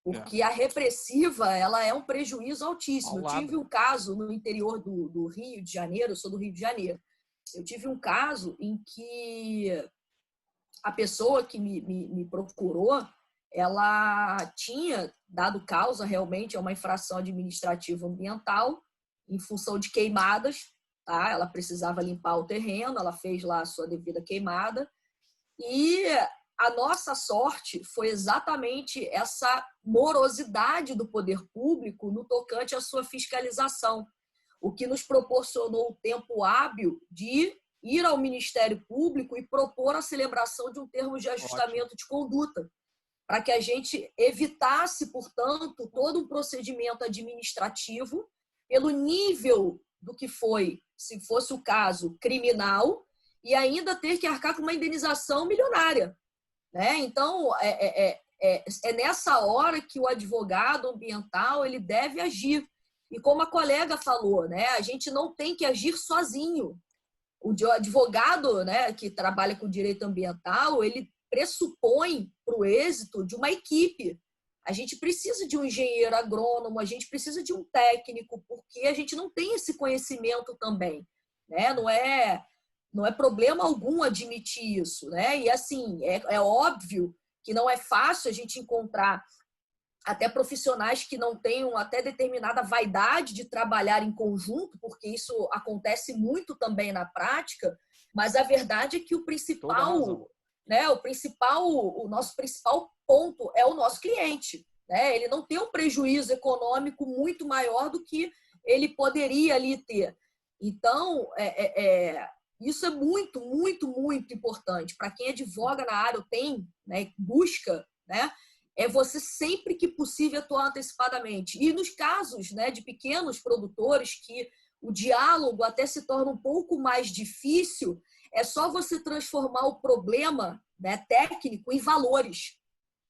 Porque a repressiva, ela é um prejuízo altíssimo. Eu tive um caso no interior do Rio de Janeiro, eu sou do Rio de Janeiro. Eu tive um caso em que a pessoa que me procurou, ela tinha dado causa realmente a uma infração administrativa ambiental em função de queimadas, tá? Ela precisava limpar o terreno, ela fez lá a sua devida queimada e a nossa sorte foi exatamente essa morosidade do poder público no tocante à sua fiscalização, o que nos proporcionou o tempo hábil de ir ao Ministério Público e propor a celebração de um termo de ajustamento de conduta, para que a gente evitasse, portanto, todo um procedimento administrativo pelo nível do que foi, se fosse o caso, criminal, e ainda ter que arcar com uma indenização milionária. Né? Então, é nessa hora que o advogado ambiental ele deve agir. E como a colega falou, né, a gente não tem que agir sozinho. O advogado, né, que trabalha com direito ambiental, ele pressupõe para o êxito de uma equipe. A gente precisa de um engenheiro agrônomo, a gente precisa de um técnico, porque a gente não tem esse conhecimento também. Né? Não é problema algum admitir isso. Né? E, assim, é óbvio que não é fácil a gente encontrar até profissionais que não tenham até determinada vaidade de trabalhar em conjunto, porque isso acontece muito também na prática, mas a verdade é que o nosso principal ponto é o nosso cliente. Né? Ele não tem um prejuízo econômico muito maior do que ele poderia ali ter. Então, isso é muito, muito, muito importante. Para quem advoga na área, busca, né? É você sempre que possível atuar antecipadamente. E nos casos, né, de pequenos produtores que o diálogo até se torna um pouco mais difícil, é só você transformar o problema, né, técnico em valores.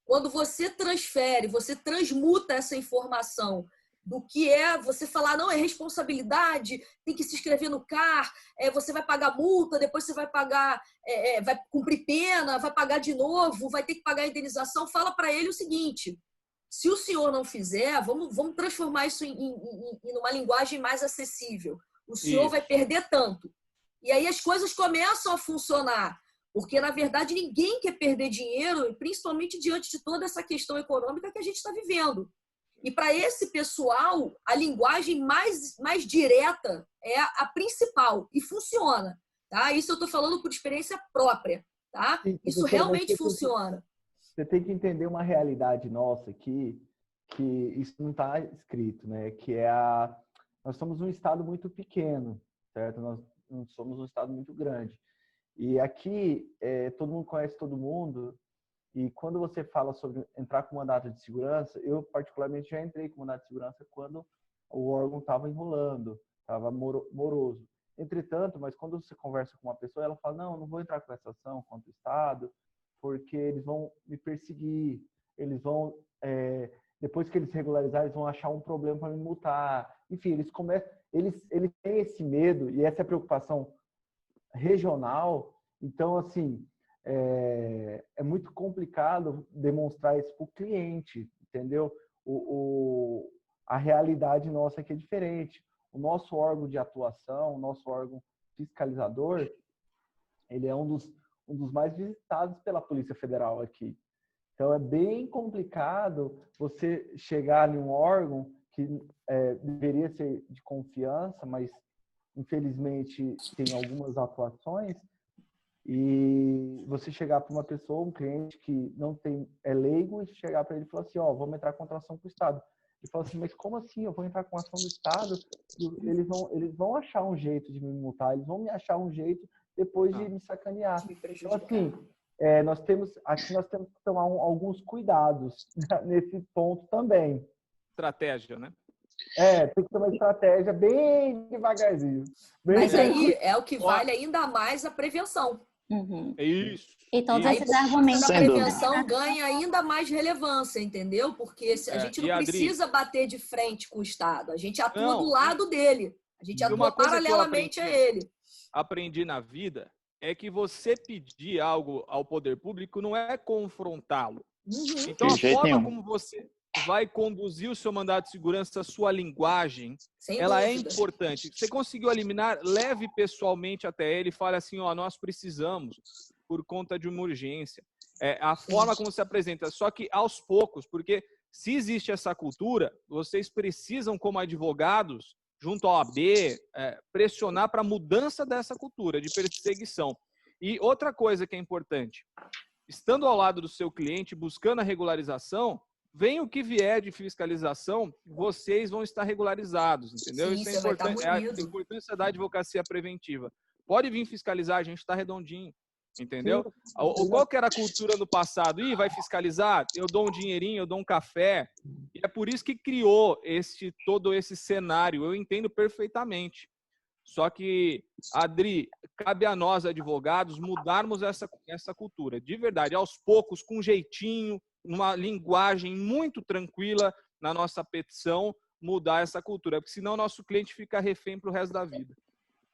Quando você transfere, você transmuta essa informação do que você falar, não, é responsabilidade, tem que se inscrever no CAR, você vai pagar multa, depois você vai pagar, vai cumprir pena, vai pagar de novo, vai ter que pagar a indenização. Fala para ele o seguinte, se o senhor não fizer, vamos transformar isso em uma linguagem mais acessível. O senhor vai perder tanto. E aí as coisas começam a funcionar, porque, na verdade, ninguém quer perder dinheiro, principalmente diante de toda essa questão econômica que a gente está vivendo. E para esse pessoal, a linguagem mais direta é a principal e funciona. Tá? Isso eu estou falando por experiência própria. Tá? Isso realmente funciona. você tem que entender uma realidade nossa aqui, que isso não está escrito, né? Que é nós somos um estado muito pequeno, certo? Nós não somos um estado muito grande. E aqui, todo mundo conhece todo mundo, e quando você fala sobre entrar com mandato de segurança, eu particularmente já entrei com mandato de segurança quando o órgão estava enrolando, estava moroso. Entretanto, mas quando você conversa com uma pessoa, ela fala, não vou entrar com essa ação contra o Estado, porque eles vão me perseguir, eles vão, depois que eles regularizarem, eles vão achar um problema para me multar. Enfim, eles têm esse medo e essa preocupação regional. Então, assim, é muito complicado demonstrar isso para o cliente, entendeu? A realidade nossa aqui é diferente. O nosso órgão de atuação, o nosso órgão fiscalizador, ele é um dos mais visitados pela Polícia Federal aqui. Então, é bem complicado você chegar em um órgão que deveria ser de confiança, mas, infelizmente, tem algumas atuações, e você chegar para uma pessoa, um cliente que não é leigo, e chegar para ele e falar assim, vamos entrar com ação com o Estado. E fala assim, mas como assim? Eu vou entrar com ação do Estado? Eles vão achar um jeito de me multar, eles vão me achar um jeito depois de me sacanear. Então, assim, nós temos que tomar alguns cuidados nesse ponto também. Estratégia, né? Tem que ter uma estratégia bem devagarzinho. Mas aí é o que vale ainda mais a prevenção. Uhum. É isso. E todos Aí, esses argumentos. a prevenção ganha ainda mais relevância, entendeu? Porque a gente não precisa bater de frente com o Estado. A gente atua do lado dele. A gente atua paralelamente a ele. Aprendi na vida é que você pedir algo ao poder público não é confrontá-lo. Uhum. Então, a forma como você vai conduzir o seu mandato de segurança, a sua linguagem, ela é importante. Você conseguiu eliminar, leve pessoalmente até ele e fale assim, nós precisamos por conta de uma urgência. A forma como se apresenta, só que aos poucos, porque se existe essa cultura, vocês precisam, como advogados, junto ao AB, pressionar para a mudança dessa cultura de perseguição. E outra coisa que é importante, estando ao lado do seu cliente, buscando a regularização, vem o que vier de fiscalização, vocês vão estar regularizados, entendeu? Sim, isso é importante, a importância da advocacia preventiva. Pode vir fiscalizar, a gente está redondinho, entendeu? Qual que era a cultura no passado? Vai fiscalizar? Eu dou um dinheirinho, eu dou um café. E é por isso que criou todo esse cenário. Eu entendo perfeitamente. Só que, Adri, cabe a nós, advogados, mudarmos essa cultura. De verdade, aos poucos, com jeitinho, numa linguagem muito tranquila na nossa petição, mudar essa cultura. Porque senão nosso cliente fica refém para o resto da vida.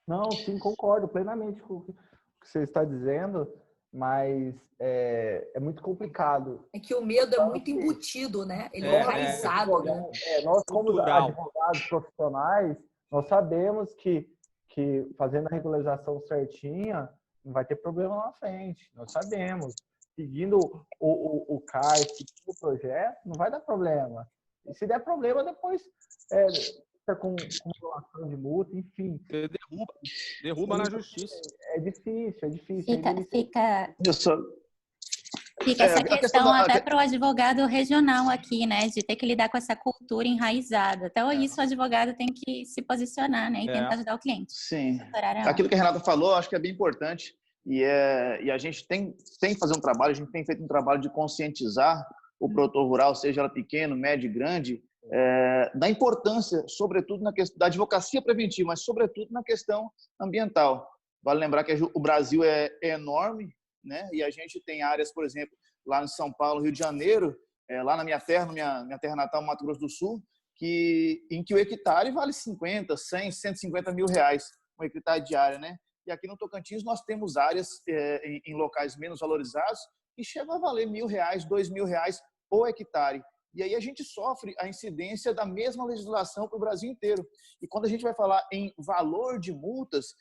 Não, sim, concordo plenamente com o que você está dizendo, mas é muito complicado. É que o medo é muito embutido, né? Ele é enraizado. Né? Nós, como advogados profissionais, nós sabemos que fazendo a regularização certinha, não vai ter problema lá na frente. Nós sabemos. Seguindo o CAR, seguindo o projeto, não vai dar problema. E se der problema, depois fica com violação de multa, enfim. Derruba na justiça. É difícil. Fica essa questão até para o advogado regional aqui, né? De ter que lidar com essa cultura enraizada. Então, isso o advogado tem que se posicionar, né? E tentar ajudar o cliente. Sim. Aquilo que a Renata falou, acho que é bem importante. E a gente tem que fazer um trabalho, a gente tem feito um trabalho de conscientizar o produtor rural, seja ela pequeno, médio e grande, da importância, sobretudo na questão da advocacia preventiva, mas sobretudo na questão ambiental. Vale lembrar que o Brasil é enorme, né? E a gente tem áreas, por exemplo, lá em São Paulo, Rio de Janeiro, lá na minha terra natal, Mato Grosso do Sul, em que o hectare vale 50, 100, 150 mil reais, um hectare de área, né? E aqui no Tocantins nós temos áreas em locais menos valorizados que chegam a valer R$1.000, R$2.000 por hectare. E aí a gente sofre a incidência da mesma legislação para o Brasil inteiro. E quando a gente vai falar em valor de multas,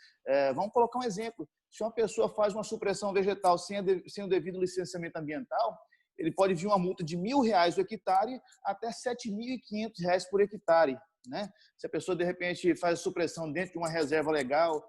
vamos colocar um exemplo. Se uma pessoa faz uma supressão vegetal sem o devido licenciamento ambiental, ele pode vir uma multa de R$1.000 o hectare até R$7.500 por hectare, né? Se a pessoa, de repente, faz a supressão dentro de uma reserva legal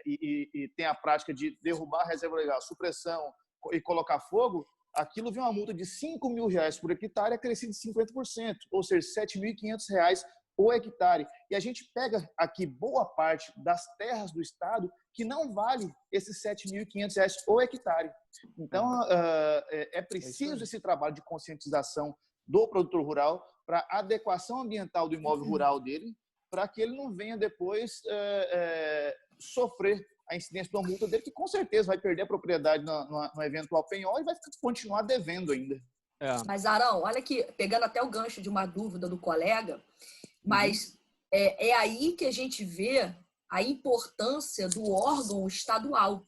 e tem a prática de derrubar a reserva legal, supressão e colocar fogo, aquilo vem uma multa de R$5.000 por hectare acrescida de 50%, ou seja, R$7.500 o hectare. E a gente pega aqui boa parte das terras do estado que não vale esses R$7.500 o hectare. Então, é preciso esse trabalho de conscientização do produtor rural para adequação ambiental do imóvel rural dele, para que ele não venha depois sofrer a incidência de uma multa dele, que com certeza vai perder a propriedade no eventual penhor e vai continuar devendo ainda. Mas, Arão, olha aqui, pegando até o gancho de uma dúvida do colega, mas é aí que a gente vê a importância do órgão estadual.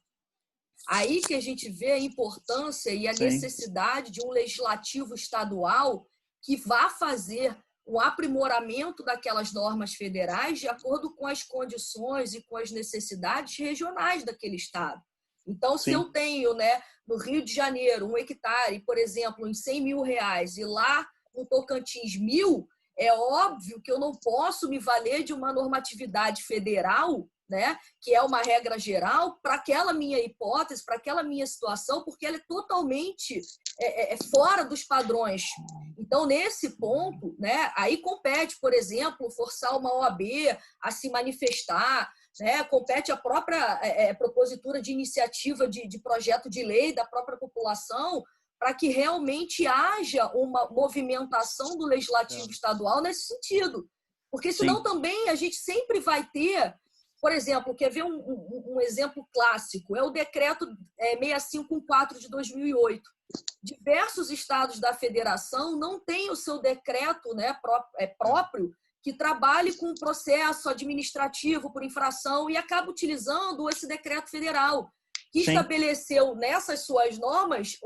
Aí que a gente vê a importância e a necessidade de um legislativo estadual que vá fazer o aprimoramento daquelas normas federais de acordo com as condições e com as necessidades regionais daquele estado. Então, se eu tenho, né, no Rio de Janeiro, um hectare, por exemplo, em R$100.000 e lá no Tocantins 1.000, é óbvio que eu não posso me valer de uma normatividade federal, né, que é uma regra geral, para aquela minha hipótese, para aquela minha situação, porque ela é totalmente fora dos padrões. Então, nesse ponto, né, aí compete, por exemplo, forçar uma OAB a se manifestar, né, compete a própria propositura de iniciativa de projeto de lei da própria população, para que realmente haja uma movimentação do legislativo estadual nesse sentido. Porque senão também a gente sempre vai ter, por exemplo, quer ver um exemplo clássico? É o decreto 6514 de 2008. Diversos estados da federação não têm o seu decreto, né, próprio que trabalhe com o processo administrativo por infração e acaba utilizando esse decreto federal, que estabeleceu nessas suas normas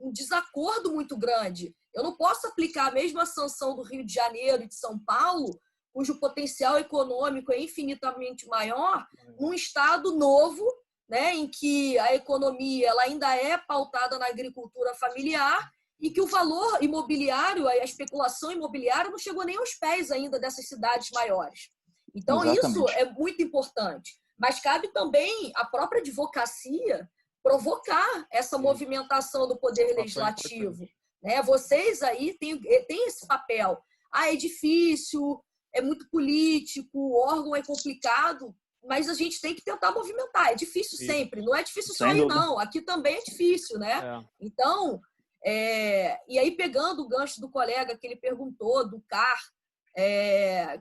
um desacordo muito grande. Eu não posso aplicar a mesma sanção do Rio de Janeiro e de São Paulo, cujo potencial econômico é infinitamente maior, num estado novo, né, em que a economia ela ainda é pautada na agricultura familiar e que o valor imobiliário, a especulação imobiliária não chegou nem aos pés ainda dessas cidades maiores. Então, isso é muito importante. Mas cabe também à própria advocacia provocar essa movimentação do poder legislativo. Né? Vocês aí têm esse papel. É difícil, é muito político, o órgão é complicado, mas a gente tem que tentar movimentar. É difícil sempre, não é difícil só aí, não. Aqui também é difícil, né? Então, e aí pegando o gancho do colega que ele perguntou, do CAR,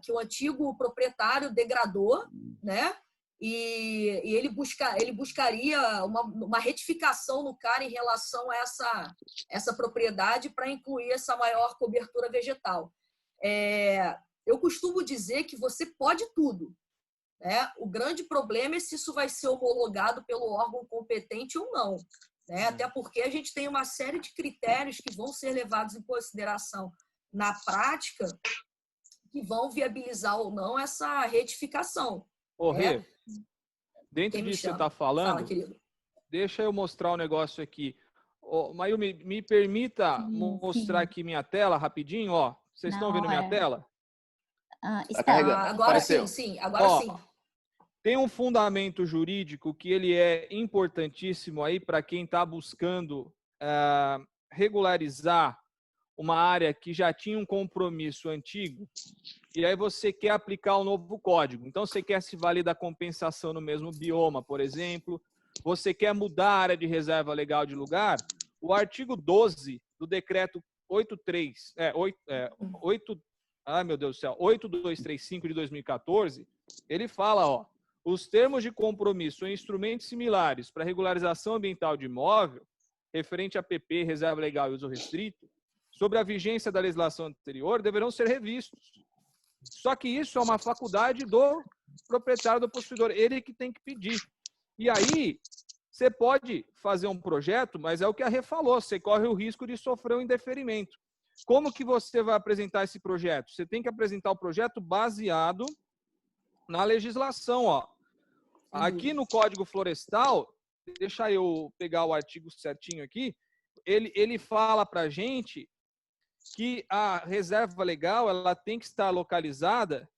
que o antigo proprietário degradou, né? E ele buscaria uma retificação no CAR em relação a essa propriedade para incluir essa maior cobertura vegetal. Eu costumo dizer que você pode tudo, né? O grande problema é se isso vai ser homologado pelo órgão competente ou não, né? Até porque a gente tem uma série de critérios que vão ser levados em consideração na prática que vão viabilizar ou não essa retificação. Rê, dentro disso que você está falando, Fala, deixa eu mostrar um negócio aqui. Mayumi, me permita mostrar aqui minha tela rapidinho, ó. Vocês estão vendo minha tela? Agora sim, agora sim. Tem um fundamento jurídico que ele é importantíssimo aí para quem está buscando regularizar uma área que já tinha um compromisso antigo e aí você quer aplicar o novo código. Então, você quer se valer da compensação no mesmo bioma, por exemplo. Você quer mudar a área de reserva legal de lugar. O artigo 12 do decreto 8235 de 2014, ele fala, os termos de compromisso em instrumentos similares para regularização ambiental de imóvel, referente a PP, reserva legal e uso restrito, sobre a vigência da legislação anterior, deverão ser revistos. Só que isso é uma faculdade do proprietário, do possuidor, ele que tem que pedir. E aí, você pode fazer um projeto, mas é o que a Rê falou, você corre o risco de sofrer um indeferimento. Como que você vai apresentar esse projeto? Você tem que apresentar o projeto baseado na legislação. Aqui no Código Florestal, deixa eu pegar o artigo certinho aqui, ele fala para a gente que a reserva legal ela tem que estar localizada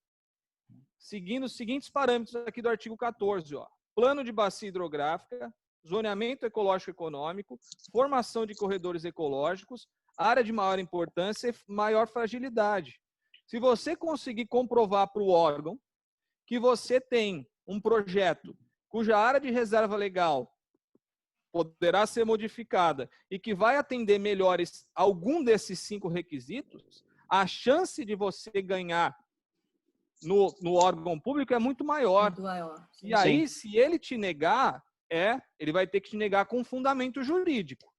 seguindo os seguintes parâmetros aqui do artigo 14. Plano de bacia hidrográfica, zoneamento ecológico econômico, formação de corredores ecológicos, área de maior importância e maior fragilidade. Se você conseguir comprovar para o órgão que você tem um projeto cuja área de reserva legal poderá ser modificada e que vai atender melhores algum desses 5 requisitos, a chance de você ganhar no órgão público é muito maior. Muito maior. E aí, se ele te negar, ele vai ter que te negar com fundamento jurídico.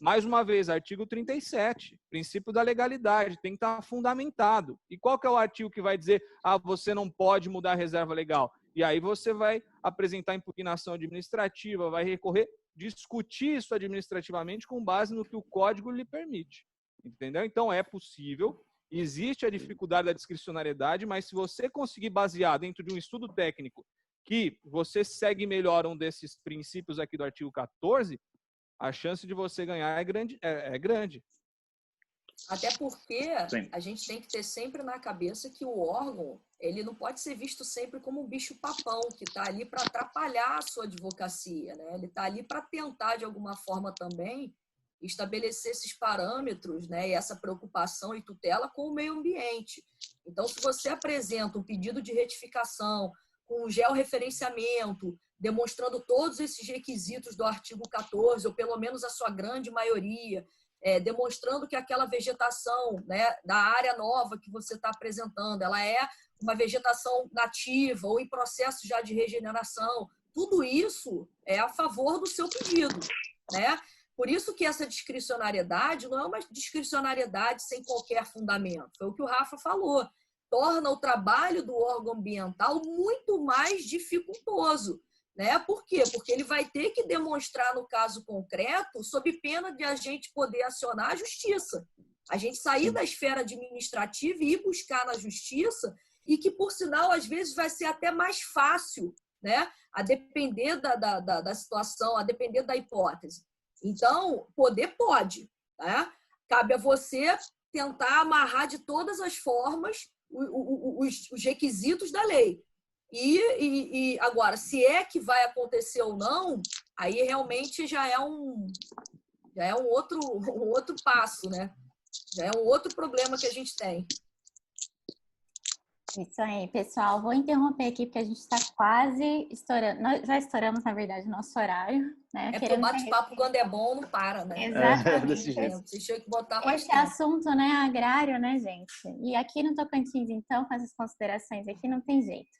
Mais uma vez, artigo 37, princípio da legalidade, tem que estar fundamentado. E qual que é o artigo que vai dizer, você não pode mudar a reserva legal? E aí você vai apresentar impugnação administrativa, vai recorrer, discutir isso administrativamente com base no que o código lhe permite. Entendeu? Então, é possível, existe a dificuldade da discricionariedade, mas se você conseguir basear dentro de um estudo técnico que você segue melhor um desses princípios aqui do artigo 14, a chance de você ganhar é grande. Até porque Sim. a gente tem que ter sempre na cabeça que o órgão, ele não pode ser visto sempre como um bicho-papão, que está ali para atrapalhar a sua advocacia, né? Ele está ali para tentar, de alguma forma também, estabelecer esses parâmetros, né? E essa preocupação e tutela com o meio ambiente. Então, se você apresenta um pedido de retificação com um georreferenciamento, demonstrando todos esses requisitos do artigo 14, ou pelo menos a sua grande maioria, demonstrando que aquela vegetação, né, da área nova que você está apresentando, ela é uma vegetação nativa ou em processo já de regeneração, tudo isso é a favor do seu pedido, né? Por isso que essa discricionariedade não é uma discricionariedade sem qualquer fundamento. Foi o que o Rafa falou. Torna o trabalho do órgão ambiental muito mais dificultoso. Né? Por quê? Porque ele vai ter que demonstrar no caso concreto, sob pena de a gente poder acionar a justiça. A gente sair da esfera administrativa e ir buscar na justiça, e que, por sinal, às vezes vai ser até mais fácil, né? A depender da situação, a depender da hipótese. Então, poder pode. Tá? Cabe a você tentar amarrar de todas as formas os requisitos da lei. E agora, se é que vai acontecer ou não, aí realmente já é um outro passo, né? Já é um outro problema que a gente tem. Isso aí, pessoal. Vou interromper aqui porque a gente está quase estourando. Nós já estouramos, na verdade, o nosso horário. Né? Porque o bate-papo, quando é bom, não para, né? Exatamente. Desse jeito. Vocês tinham que botar mais Esse tempo. assunto, né, agrário, né, gente? E aqui no Tocantins, então, com essas considerações aqui, não tem jeito.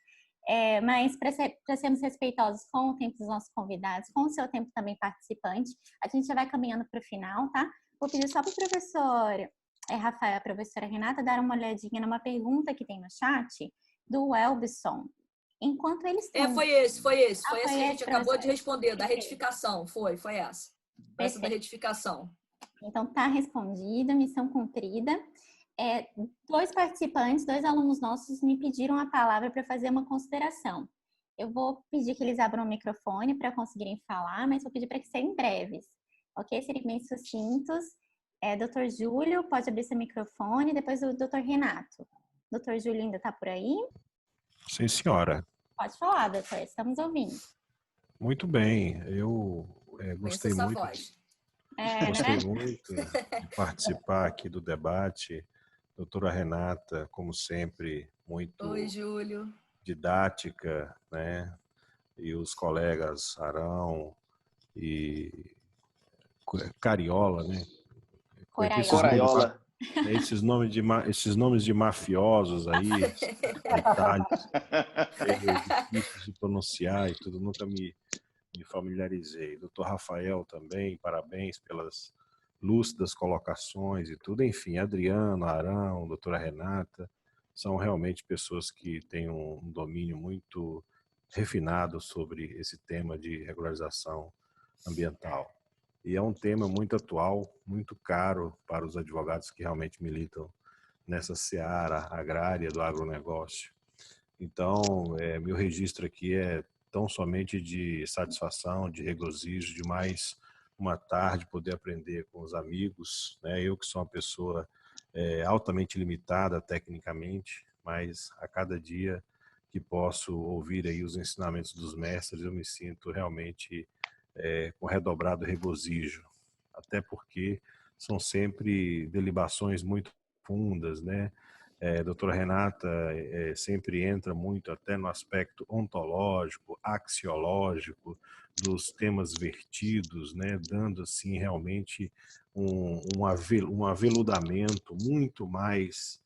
Mas para sermos respeitosos com o tempo dos nossos convidados, com o seu tempo também participante, a gente já vai caminhando para o final, tá? Vou pedir só para o professor Rafael, a professora Renata, dar uma olhadinha numa pergunta que tem no chat do Elbson. Enquanto eles estão... Foi esse que a gente acabou professor. de responder, da retificação. Foi essa. Essa da retificação. Então, tá respondida, missão cumprida. 2 participantes, 2 alunos nossos me pediram a palavra para fazer uma consideração. Eu vou pedir que eles abram o microfone para conseguirem falar, mas vou pedir para que sejam breves, ok? Serem bem sucintos. Dr. Júlio, pode abrir seu microfone, depois o Dr. Renato. Dr. Júlio ainda está por aí? Sim, senhora. Pode falar, doutor, estamos ouvindo. Muito bem, eu gostei muito. Voz. Gostei muito de participar aqui do debate. Doutora Renata, como sempre, muito Oi, Júlio. didática, né? E os colegas Arão e Cariola, né? Coraiola. Esses nomes de mafiosos aí, detalhes, difíceis de pronunciar e tudo, nunca me familiarizei. Doutor Rafael também, parabéns pelas lúcidas colocações e tudo. Enfim, Adriano, Arão, doutora Renata, são realmente pessoas que têm um domínio muito refinado sobre esse tema de regularização ambiental. E é um tema muito atual, muito caro para os advogados que realmente militam nessa seara agrária do agronegócio. Então, meu registro aqui é tão somente de satisfação, de regozijo, de mais uma tarde poder aprender com os amigos, né? Eu que sou uma pessoa altamente limitada tecnicamente, mas a cada dia que posso ouvir aí os ensinamentos dos mestres, eu me sinto realmente com redobrado regozijo, até porque são sempre delibações muito profundas, né? A doutora Renata sempre entra muito até no aspecto ontológico, axiológico, dos temas vertidos, né? Dando assim realmente um aveludamento muito mais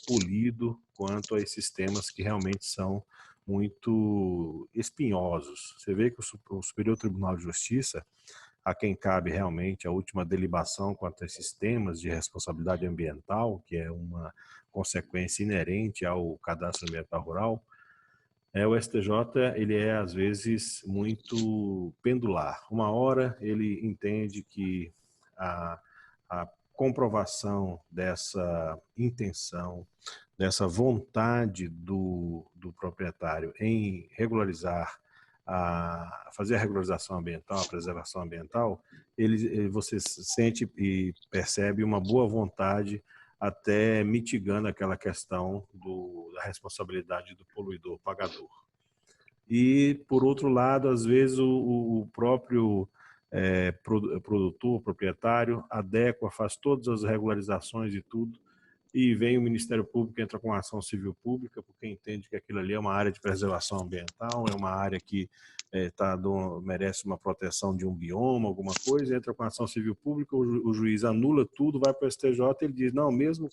polido quanto a esses temas que realmente são muito espinhosos. Você vê que o Superior Tribunal de Justiça, a quem cabe realmente a última delibação quanto a esses temas de responsabilidade ambiental, que é uma consequência inerente ao cadastro ambiental rural, o STJ, ele é às vezes muito pendular. Uma hora ele entende que a comprovação dessa intenção, dessa vontade do proprietário em regularizar, fazer a regularização ambiental, a preservação ambiental, você sente e percebe uma boa vontade até mitigando aquela questão da responsabilidade do poluidor pagador. E, por outro lado, às vezes o próprio produtor, proprietário, adequa, faz todas as regularizações e tudo, e vem o Ministério Público, entra com ação civil pública, porque entende que aquilo ali é uma área de preservação ambiental, é uma área que merece uma proteção de um bioma, alguma coisa, entra com ação civil pública, o juiz anula tudo, vai para o STJ, ele diz, não, mesmo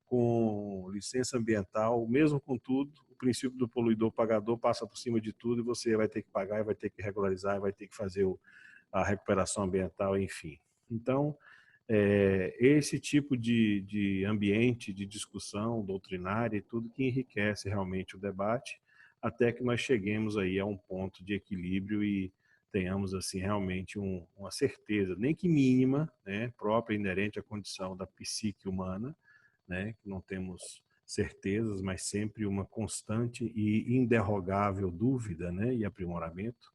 com licença ambiental, mesmo com tudo, o princípio do poluidor pagador passa por cima de tudo e você vai ter que pagar, e vai ter que regularizar, e vai ter que fazer a recuperação ambiental, enfim. Então, esse tipo de ambiente de discussão doutrinária e tudo que enriquece realmente o debate, até que nós cheguemos aí a um ponto de equilíbrio e tenhamos assim realmente uma certeza, nem que mínima, né, própria, inerente à condição da psique humana, né, que não temos certezas, mas sempre uma constante e inderrogável dúvida, né, e aprimoramento.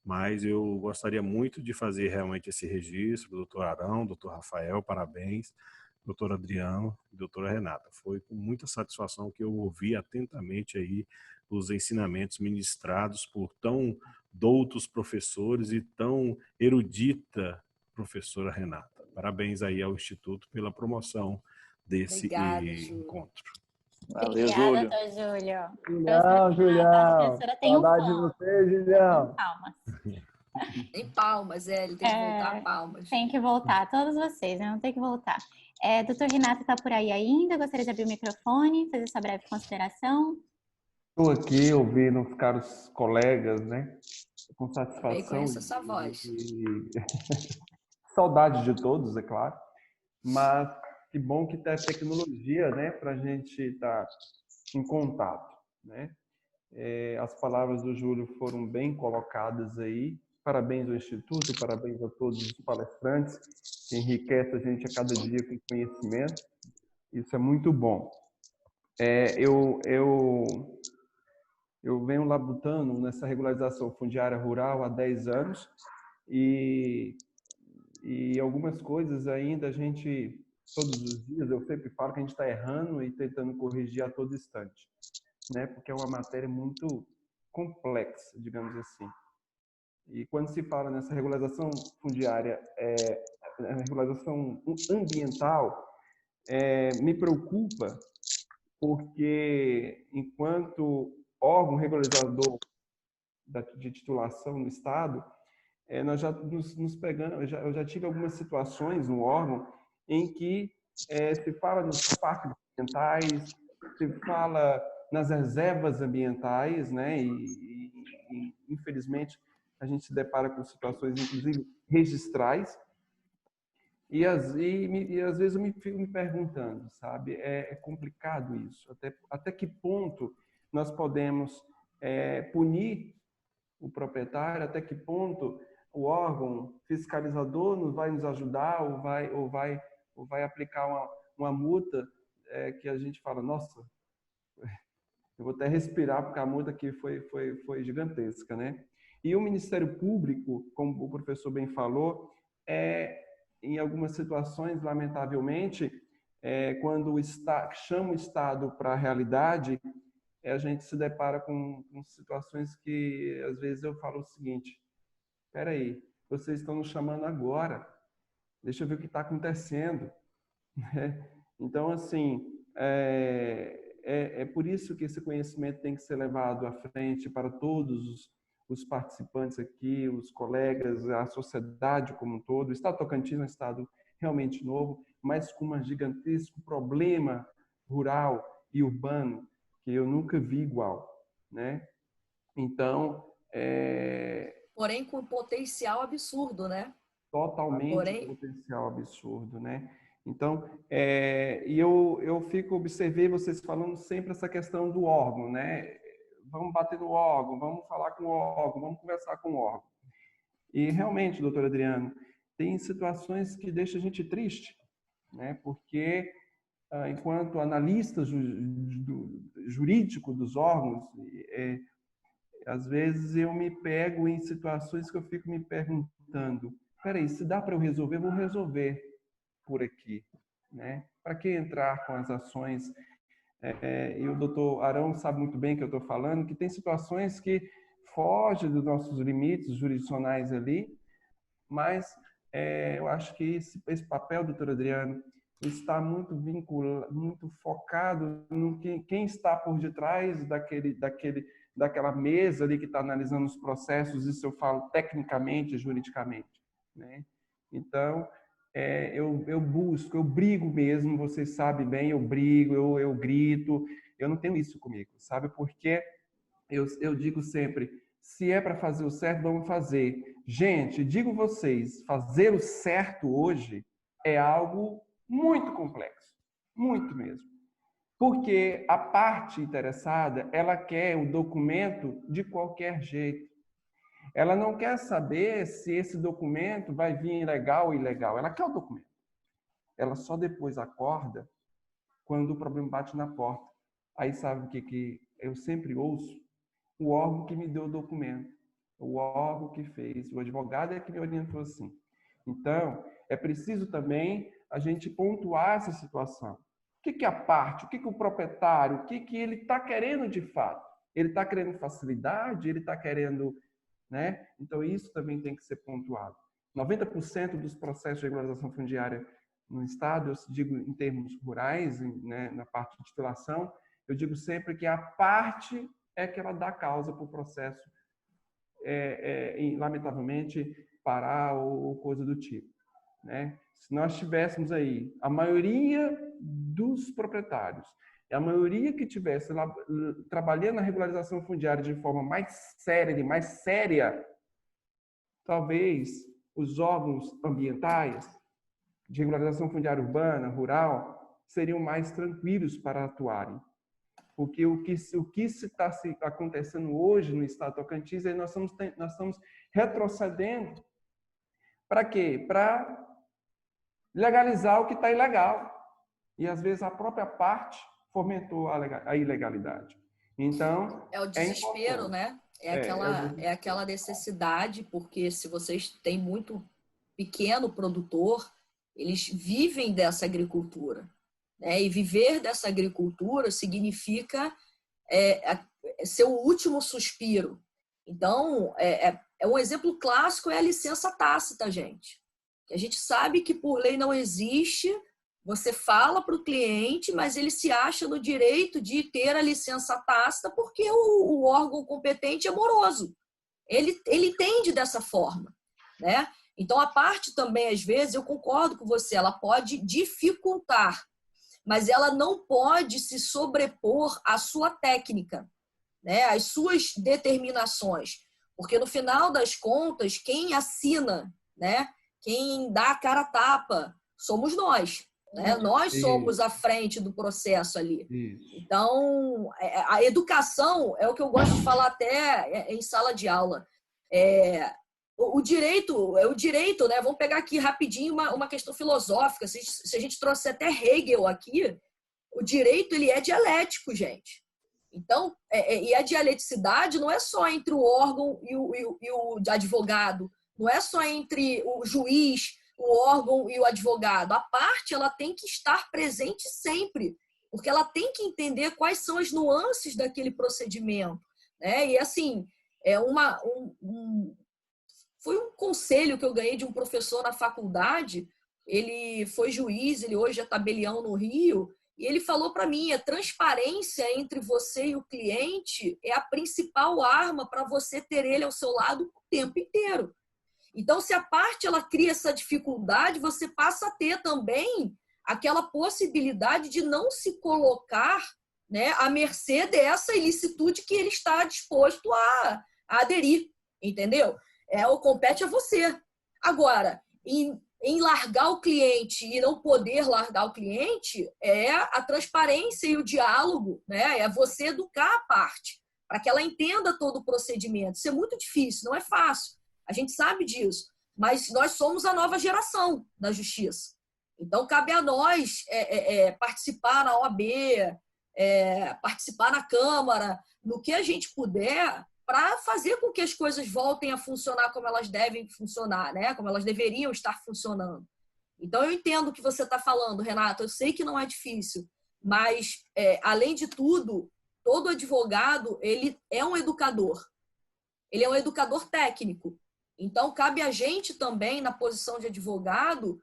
Mas eu gostaria muito de fazer realmente esse registro, doutor Arão, doutor Rafael, parabéns, doutor Adriano e doutora Renata. Foi com muita satisfação que eu ouvi atentamente aí os ensinamentos ministrados por tão doutos professores e tão erudita professora Renata. Parabéns aí ao Instituto pela promoção desse encontro. Valeu, Obrigada, Júlio. doutor Júlio. Julião, Julião. A professora tem Saudade de você, Julião. Palmas. Em palmas, ele tem que voltar a palmas. Tem que voltar, todos vocês, né? Não tem que voltar. Doutor Renato está por aí ainda? Gostaria de abrir o microfone, fazer sua breve consideração. Estou aqui ouvindo os caros colegas, né? Com satisfação. Também conheço essa voz. Saudade de todos, é claro. Mas que bom que tem a tecnologia, né? Para a gente estar em contato, né? As palavras do Júlio foram bem colocadas aí. Parabéns ao Instituto, parabéns a todos os palestrantes, que enriquece a gente a cada dia com conhecimento. Isso é muito bom. Eu venho labutando nessa regularização fundiária rural há 10 anos e algumas coisas ainda a gente, todos os dias, eu sempre falo que a gente está errando e tentando corrigir a todo instante, né? Porque é uma matéria muito complexa, digamos assim. E quando se fala nessa regularização fundiária, regularização ambiental, me preocupa porque, enquanto órgão regularizador de titulação no Estado, nós já nos pegamos, eu já tive algumas situações no órgão em que se fala nos parques ambientais, se fala nas reservas ambientais, né? E infelizmente a gente se depara com situações, inclusive registrais, e às vezes eu me fico me perguntando, sabe? É complicado isso. Até que ponto nós podemos punir o proprietário? Até que ponto o órgão fiscalizador vai nos ajudar ou vai aplicar uma multa que a gente fala, nossa, eu vou até respirar porque a multa aqui foi gigantesca, né? E o Ministério Público, como o professor bem falou, em algumas situações, lamentavelmente, quando chama o Estado para a realidade, a gente se depara com situações que, às vezes, eu falo o seguinte, espera aí, vocês estão nos chamando agora, deixa eu ver o que está acontecendo. Então, assim, é por isso que esse conhecimento tem que ser levado à frente para todos os participantes aqui, os colegas, a sociedade como um todo. O Estado Tocantins é um estado realmente novo, mas com um gigantesco problema rural e urbano que eu nunca vi igual, né? Então, porém com potencial absurdo, né? Totalmente potencial absurdo, né? Então, e eu observei vocês falando sempre essa questão do órgão, né? Vamos bater no órgão, vamos falar com o órgão, vamos conversar com o órgão. E realmente, doutor Adriano, tem situações que deixam a gente triste, né? Porque, enquanto analista jurídico dos órgãos, às vezes eu me pego em situações que eu fico me perguntando, peraí, se dá para eu resolver, eu vou resolver por aqui, né? Para que entrar com as ações? E o doutor Arão sabe muito bem que eu estou falando, que tem situações que fogem dos nossos limites jurisdicionais ali, mas eu acho que esse papel, doutor Adriano, está muito vinculado, muito focado no quem está por detrás daquela mesa ali que está analisando os processos, isso eu falo tecnicamente, juridicamente, né? Então, eu busco, eu brigo mesmo, vocês sabem bem, eu brigo, eu grito, eu não tenho isso comigo, sabe? Porque eu digo sempre, se é para fazer o certo, vamos fazer. Gente, digo vocês, fazer o certo hoje é algo muito complexo, muito mesmo. Porque a parte interessada, ela quer o documento de qualquer jeito. Ela não quer saber se esse documento vai vir legal ou ilegal. Ela quer o documento. Ela só depois acorda quando o problema bate na porta. Aí sabe o que eu sempre ouço? O órgão que me deu o documento. O órgão que fez. O advogado é que me orientou assim. Então, é preciso também a gente pontuar essa situação. O que é a parte? O que o proprietário? O que ele está querendo de fato? Ele está querendo facilidade? Ele está querendo... né? Então, isso também tem que ser pontuado. 90% dos processos de regularização fundiária no Estado, eu digo em termos rurais, né, na parte de titulação, eu digo sempre que a parte é que ela dá causa para o processo, lamentavelmente, parar ou coisa do tipo, né? Se nós tivéssemos aí a maioria dos proprietários, a maioria que estivesse trabalhando na regularização fundiária de forma mais séria, talvez os órgãos ambientais, de regularização fundiária urbana, rural, seriam mais tranquilos para atuarem. Porque o que está acontecendo hoje no Estado de Tocantins é que nós estamos retrocedendo. Para quê? Para legalizar o que está ilegal. E, às vezes, a própria parte fomentou a ilegalidade. Então, é o desespero, né? É aquela necessidade, porque se vocês têm muito pequeno produtor, eles vivem dessa agricultura, né? E viver dessa agricultura significa seu último suspiro. Então, um exemplo clássico é a licença tácita, gente. A gente sabe que por lei não existe, você fala para o cliente, mas ele se acha no direito de ter a licença tácita porque o órgão competente é moroso. Ele entende dessa forma, né? Então, a parte também, às vezes, eu concordo com você, ela pode dificultar, mas ela não pode se sobrepor à sua técnica, né? Às suas determinações. Porque, no final das contas, quem assina, né? Quem dá a cara a tapa, somos nós. Né? Nós somos à frente do processo ali. Então, a educação é o que eu gosto de falar até em sala de aula. O direito é o direito, né? Vamos pegar aqui rapidinho uma questão filosófica. Se a gente trouxer até Hegel aqui, o direito ele é dialético, gente. Então, e a dialeticidade não é só entre o órgão e o advogado, não é só entre o juiz, o órgão e o advogado. A parte ela tem que estar presente sempre, porque ela tem que entender quais são as nuances daquele procedimento, né? E assim, foi um conselho que eu ganhei de um professor na faculdade. Ele foi juiz, ele hoje é tabelião no Rio, e ele falou para mim: a transparência entre você e o cliente é a principal arma para você ter ele ao seu lado o tempo inteiro. Então, se a parte ela cria essa dificuldade, você passa a ter também aquela possibilidade de não se colocar, né, à mercê dessa ilicitude que ele está disposto a aderir, entendeu? O compete a você. Agora, em largar o cliente e não poder largar o cliente, é a transparência e o diálogo, né? É você educar a parte, para que ela entenda todo o procedimento. Isso é muito difícil, não é fácil. A gente sabe disso, mas nós somos a nova geração da justiça. Então, cabe a nós participar na OAB, participar na Câmara, no que a gente puder, para fazer com que as coisas voltem a funcionar como elas devem funcionar, né? Como elas deveriam estar funcionando. Então, eu entendo o que você está falando, Renato. Eu sei que não é difícil, mas, além de tudo, todo advogado ele é um educador. Ele é um educador técnico. Então, cabe a gente também, na posição de advogado,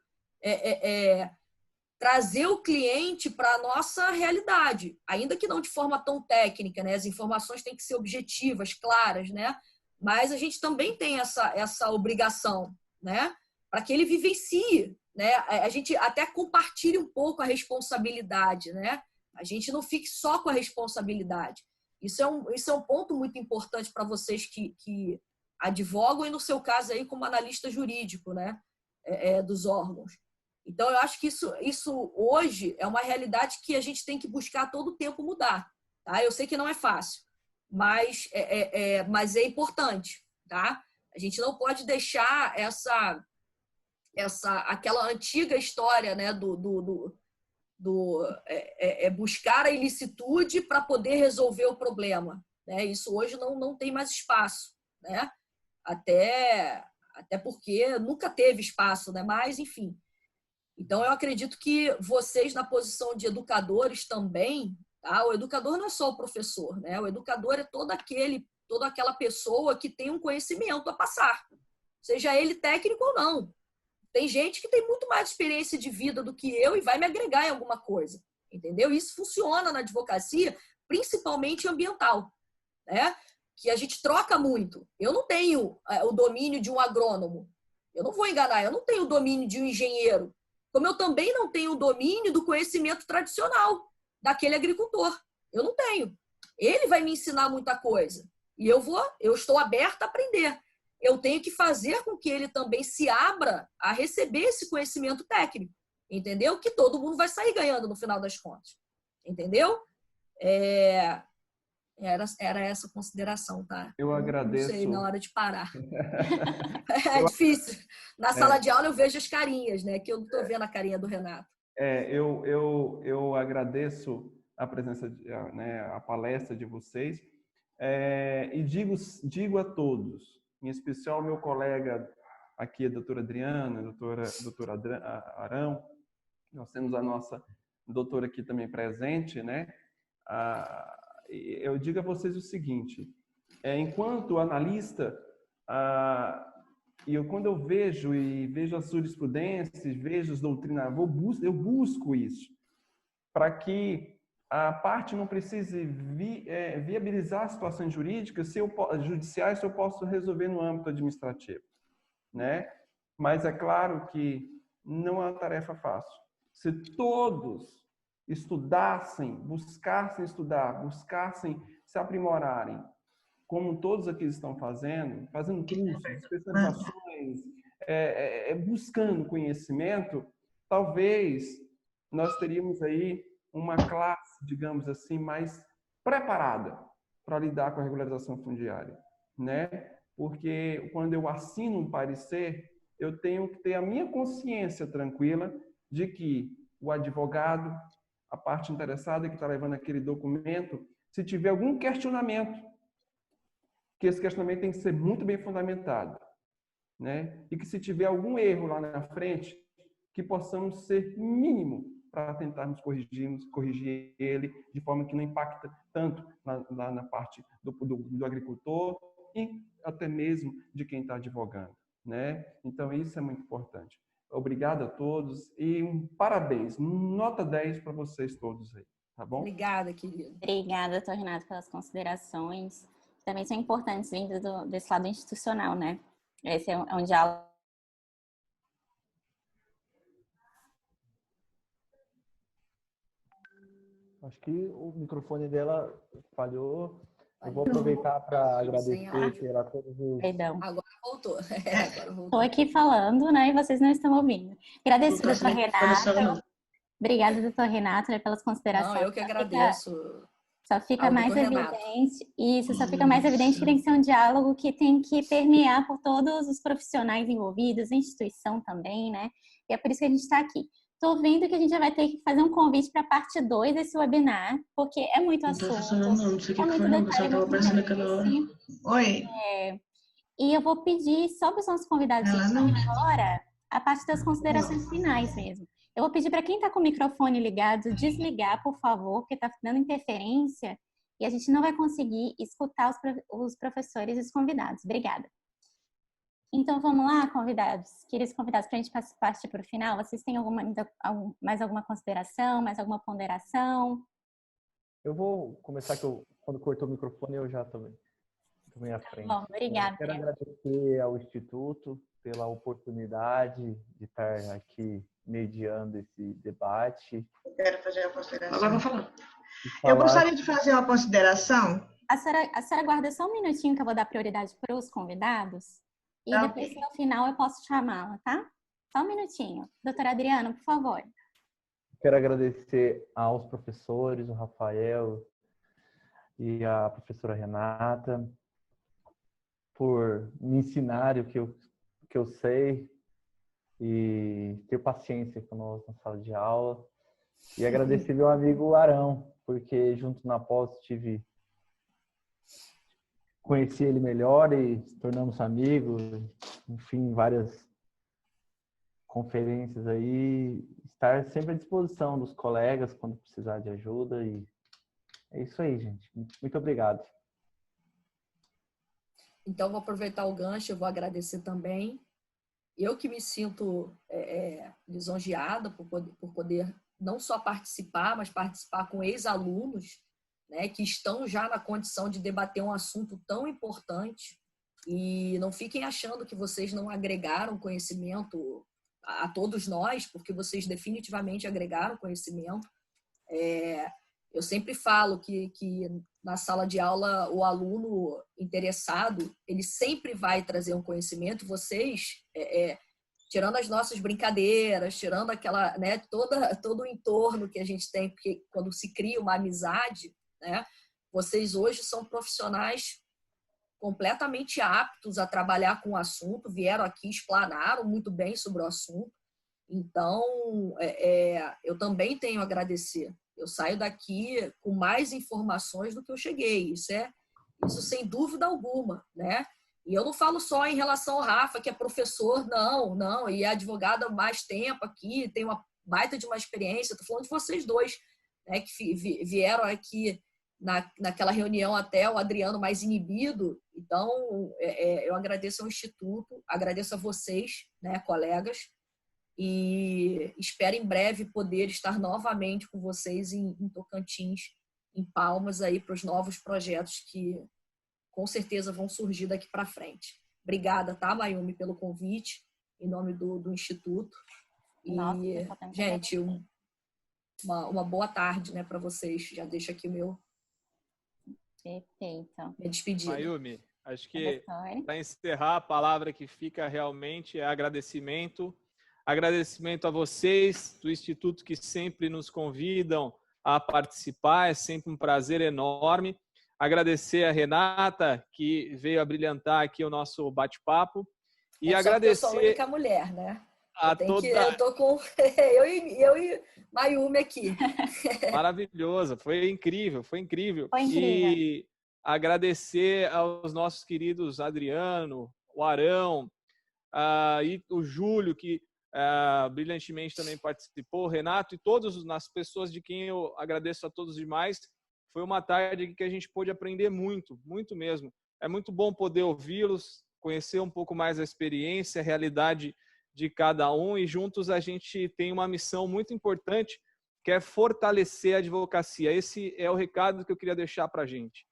trazer o cliente para a nossa realidade, ainda que não de forma tão técnica, né? As informações têm que ser objetivas, claras, né? Mas a gente também tem essa obrigação, né? Para que ele vivencie, né? A gente até compartilhe um pouco a responsabilidade, né? A gente não fique só com a responsabilidade. Isso é um ponto muito importante para vocês que advogam, e no seu caso aí como analista jurídico, né? Dos órgãos. Então, eu acho que isso hoje é uma realidade que a gente tem que buscar a todo tempo mudar. Tá? Eu sei que não é fácil, mas é importante. Tá? A gente não pode deixar aquela antiga história, né, buscar a ilicitude para poder resolver o problema. Né? Isso hoje não tem mais espaço. Né? Até porque nunca teve espaço, né? Mas, enfim. Então, eu acredito que vocês, na posição de educadores também, tá? O educador não é só o professor, né? O educador é toda aquela pessoa que tem um conhecimento a passar, seja ele técnico ou não. Tem gente que tem muito mais experiência de vida do que eu e vai me agregar em alguma coisa, entendeu? Isso funciona na advocacia, principalmente ambiental, né? Que a gente troca muito. Eu não tenho o domínio de um agrônomo, eu não vou enganar, eu não tenho o domínio de um engenheiro, como eu também não tenho o domínio do conhecimento tradicional daquele agricultor. Eu não tenho. Ele vai me ensinar muita coisa. E eu estou aberta a aprender. Eu tenho que fazer com que ele também se abra a receber esse conhecimento técnico. Entendeu? Que todo mundo vai sair ganhando no final das contas. Entendeu? Era essa consideração, tá? Eu agradeço. Não sei, na hora de parar. É difícil. Na sala de aula eu vejo as carinhas, né? Que eu não estou vendo a carinha do Renato. Eu agradeço a presença, né, a palestra de vocês, e digo a todos, em especial ao meu colega aqui, a doutora Adriana, a doutora Arão, nós temos a nossa doutora aqui também presente, né? Eu digo a vocês o seguinte: enquanto analista, quando eu vejo as jurisprudências, vejo os doutrinários, eu busco isso para que a parte não precise viabilizar situações jurídicas, judiciais, se eu posso resolver no âmbito administrativo, né? Mas é claro que não é uma tarefa fácil. Se todos estudassem, buscassem estudar, buscassem se aprimorarem, como todos aqui estão fazendo cursos, especializações, buscando conhecimento, talvez nós teríamos aí uma classe, digamos assim, mais preparada para lidar com a regularização fundiária, né? Porque quando eu assino um parecer, eu tenho que ter a minha consciência tranquila de que o advogado, a parte interessada que está levando aquele documento, se tiver algum questionamento, que esse questionamento tem que ser muito bem fundamentado, né? E que se tiver algum erro lá na frente, que possamos ser mínimo para tentarmos corrigir ele de forma que não impacta tanto na parte do agricultor e até mesmo de quem está advogando, né? Então, isso é muito importante. Obrigado a todos e um parabéns, nota 10 para vocês todos aí, tá bom? Obrigada, querido. Obrigada, doutor Renato, pelas considerações. Também são importantes vindo desse lado institucional, né? Esse é um diálogo. Acho que o microfone dela falhou. Eu vou aproveitar para agradecer a todos os... Perdão. Agora voltou. Agora voltou. Estou aqui falando, né? E vocês não estão ouvindo. Agradeço, doutor Renato. Obrigada, doutor Renato, pelas considerações. Não, eu que agradeço. Só fica mais evidente, isso só fica mais evidente que tem que ser um diálogo que tem que permear por todos os profissionais envolvidos, a instituição também, né? E é por isso que a gente está aqui. Estou vendo que a gente já vai ter que fazer um convite para a parte 2 desse webinar, porque é muito assunto, é muito detalhe, muito interesse. Oi. E eu vou pedir só para os nossos convidados de agora a parte das considerações finais mesmo. Eu vou pedir para quem está com o microfone ligado desligar, por favor, porque está dando interferência e a gente não vai conseguir escutar os professores e os convidados. Obrigada. Então, vamos lá, convidados. Queridos convidados, para a gente partir para o final, vocês têm mais alguma consideração, mais alguma ponderação? Eu vou começar, quando cortou o microfone, eu já também à frente. Bom, obrigada. Quero agradecer ao Instituto pela oportunidade de estar aqui mediando esse debate. Eu quero fazer uma consideração. Agora vou falar. Eu gostaria de fazer uma consideração. A senhora aguarda só um minutinho que eu vou dar prioridade para os convidados. E depois, no final, eu posso chamá-la, tá? Só um minutinho. Doutora Adriana, por favor. Quero agradecer aos professores, o Rafael e a professora Renata, por me ensinar o que eu sei e ter paciência conosco na sala de aula. E agradecer meu amigo Arão, porque junto na pós conheci ele melhor e tornamos amigos, enfim, várias conferências aí, estar sempre à disposição dos colegas quando precisar de ajuda e é isso aí, gente. Muito obrigado. Então, vou aproveitar o gancho, eu vou agradecer também. Eu que me sinto lisonjeada por poder não só participar, mas participar com ex-alunos, né, que estão já na condição de debater um assunto tão importante. E não fiquem achando que vocês não agregaram conhecimento a todos nós, porque vocês definitivamente agregaram conhecimento. Eu sempre falo que na sala de aula o aluno interessado, ele sempre vai trazer um conhecimento. Vocês, tirando as nossas brincadeiras, tirando aquela, né, todo o entorno que a gente tem, porque quando se cria uma amizade, né, vocês hoje são profissionais completamente aptos a trabalhar com o assunto, vieram aqui, explanaram muito bem sobre o assunto. Então, eu também tenho a agradecer. Eu saio daqui com mais informações do que eu cheguei. Isso sem dúvida alguma, né? E eu não falo só em relação ao Rafa, que é professor, não, e é advogado há mais tempo aqui, tem uma baita de uma experiência. Estou falando de vocês dois, né, que vieram aqui naquela reunião até o Adriano mais inibido. Então, eu agradeço ao Instituto, agradeço a vocês, né, colegas, e espero em breve poder estar novamente com vocês em Tocantins, em Palmas, aí para os novos projetos que com certeza vão surgir daqui para frente. Obrigada, tá, Mayumi, pelo convite, em nome do Instituto. E, nossa, gente, uma boa tarde, né, para vocês. Já deixo aqui minha despedida. Mayumi, acho que para encerrar, a palavra que fica realmente é agradecimento. Agradecimento a vocês do Instituto que sempre nos convidam a participar, é sempre um prazer enorme. Agradecer a Renata, que veio a brilhantar aqui o nosso bate-papo. E agradecer... Eu sou a única mulher, né? Eu tô com eu e Mayumi aqui. Maravilhoso, foi incrível. E agradecer aos nossos queridos Adriano, o Arão, e o Júlio, que brilhantemente também participou, o Renato e todas as pessoas de quem eu agradeço a todos demais. Foi uma tarde que a gente pôde aprender muito, muito mesmo. É muito bom poder ouvi-los, conhecer um pouco mais a experiência, a realidade de cada um, e juntos a gente tem uma missão muito importante, que é fortalecer a advocacia. Esse é o recado que eu queria deixar para a gente.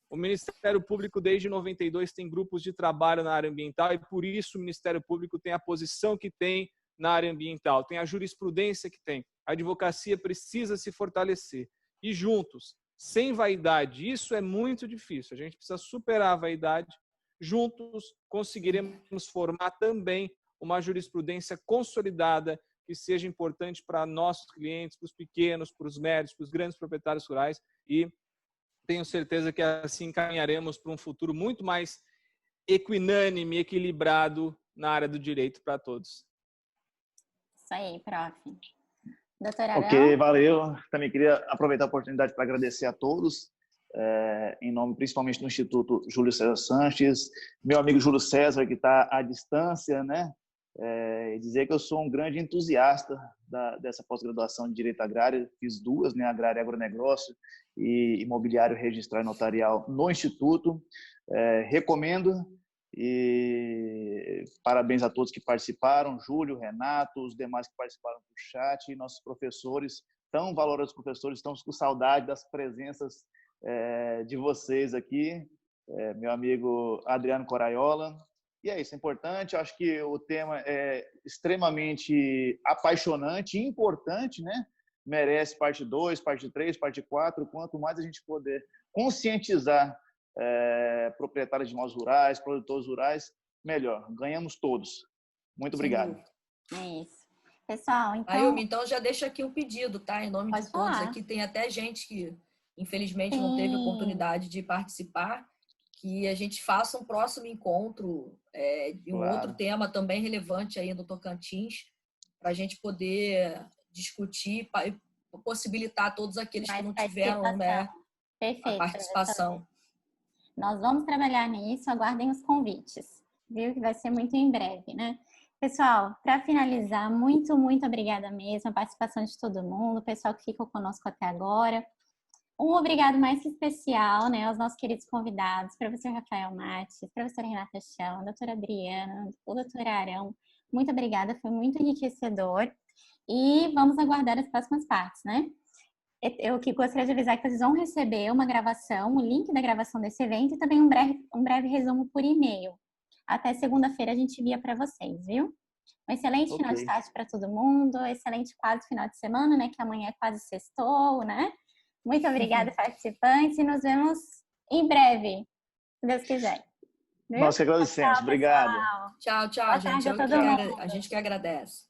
O Ministério Público, desde 92, tem grupos de trabalho na área ambiental e, por isso, o Ministério Público tem a posição que tem na área ambiental, tem a jurisprudência que tem. A advocacia precisa se fortalecer. E juntos, sem vaidade, isso é muito difícil. A gente precisa superar a vaidade. Juntos, conseguiremos formar também uma jurisprudência consolidada que seja importante para nossos clientes, para os pequenos, para os médios, para os grandes proprietários rurais, e tenho certeza que assim caminharemos para um futuro muito mais equinânime, equilibrado na área do direito para todos. Isso aí, prof. Doutora Arão? Ok, valeu. Também queria aproveitar a oportunidade para agradecer a todos, em nome principalmente do Instituto Júlio César Sanches, meu amigo Júlio César, que está à distância, né? E dizer que eu sou um grande entusiasta dessa pós-graduação de Direito Agrário. Fiz duas, né? Agrário e Agronegócio e Imobiliário Registral e Notarial no Instituto. Recomendo, e parabéns a todos que participaram, Júlio, Renato, os demais que participaram do chat, e nossos professores, tão valorosos professores, estamos com saudade das presenças de vocês aqui, meu amigo Adriano Coraiola. E é isso, é importante. Eu acho que o tema é extremamente apaixonante e importante, né? Merece parte 2, parte 3, parte 4. Quanto mais a gente puder conscientizar proprietários de imóveis rurais, produtores rurais, melhor. Ganhamos todos. Muito obrigado. É isso. Pessoal, então... Ayumi, então já deixa aqui um pedido, tá? Em nome de todos falar. aqui. Tem até gente que, infelizmente, não teve oportunidade de participar, que a gente faça um próximo encontro de um outro tema também relevante aí no Tocantins, para a gente poder discutir e possibilitar a todos aqueles que não tiveram, né, Perfeito, a participação. Nós vamos trabalhar nisso, aguardem os convites, viu? Que vai ser muito em breve, né? Pessoal, para finalizar, muito, muito obrigada mesmo a participação de todo mundo, o pessoal que ficou conosco até agora. Um obrigado mais que especial, né, aos nossos queridos convidados, professor Rafael Mates, professora Renata Chão, doutora Adriana, o doutor Arão. Muito obrigada, foi muito enriquecedor. E vamos aguardar as próximas partes, né? Eu que gostaria de avisar que vocês vão receber uma gravação, o link da gravação desse evento e também um breve resumo por e-mail. Até segunda-feira a gente envia para vocês, viu? Um excelente final de tarde para todo mundo, excelente quase final de semana, né? Que amanhã é quase sextou, né? Muito obrigada, participantes, e nos vemos em breve, se Deus quiser. Viu? Nós que agradecemos. Obrigado. Tchau, Boa gente. tarde a todo mundo. A gente que agradece.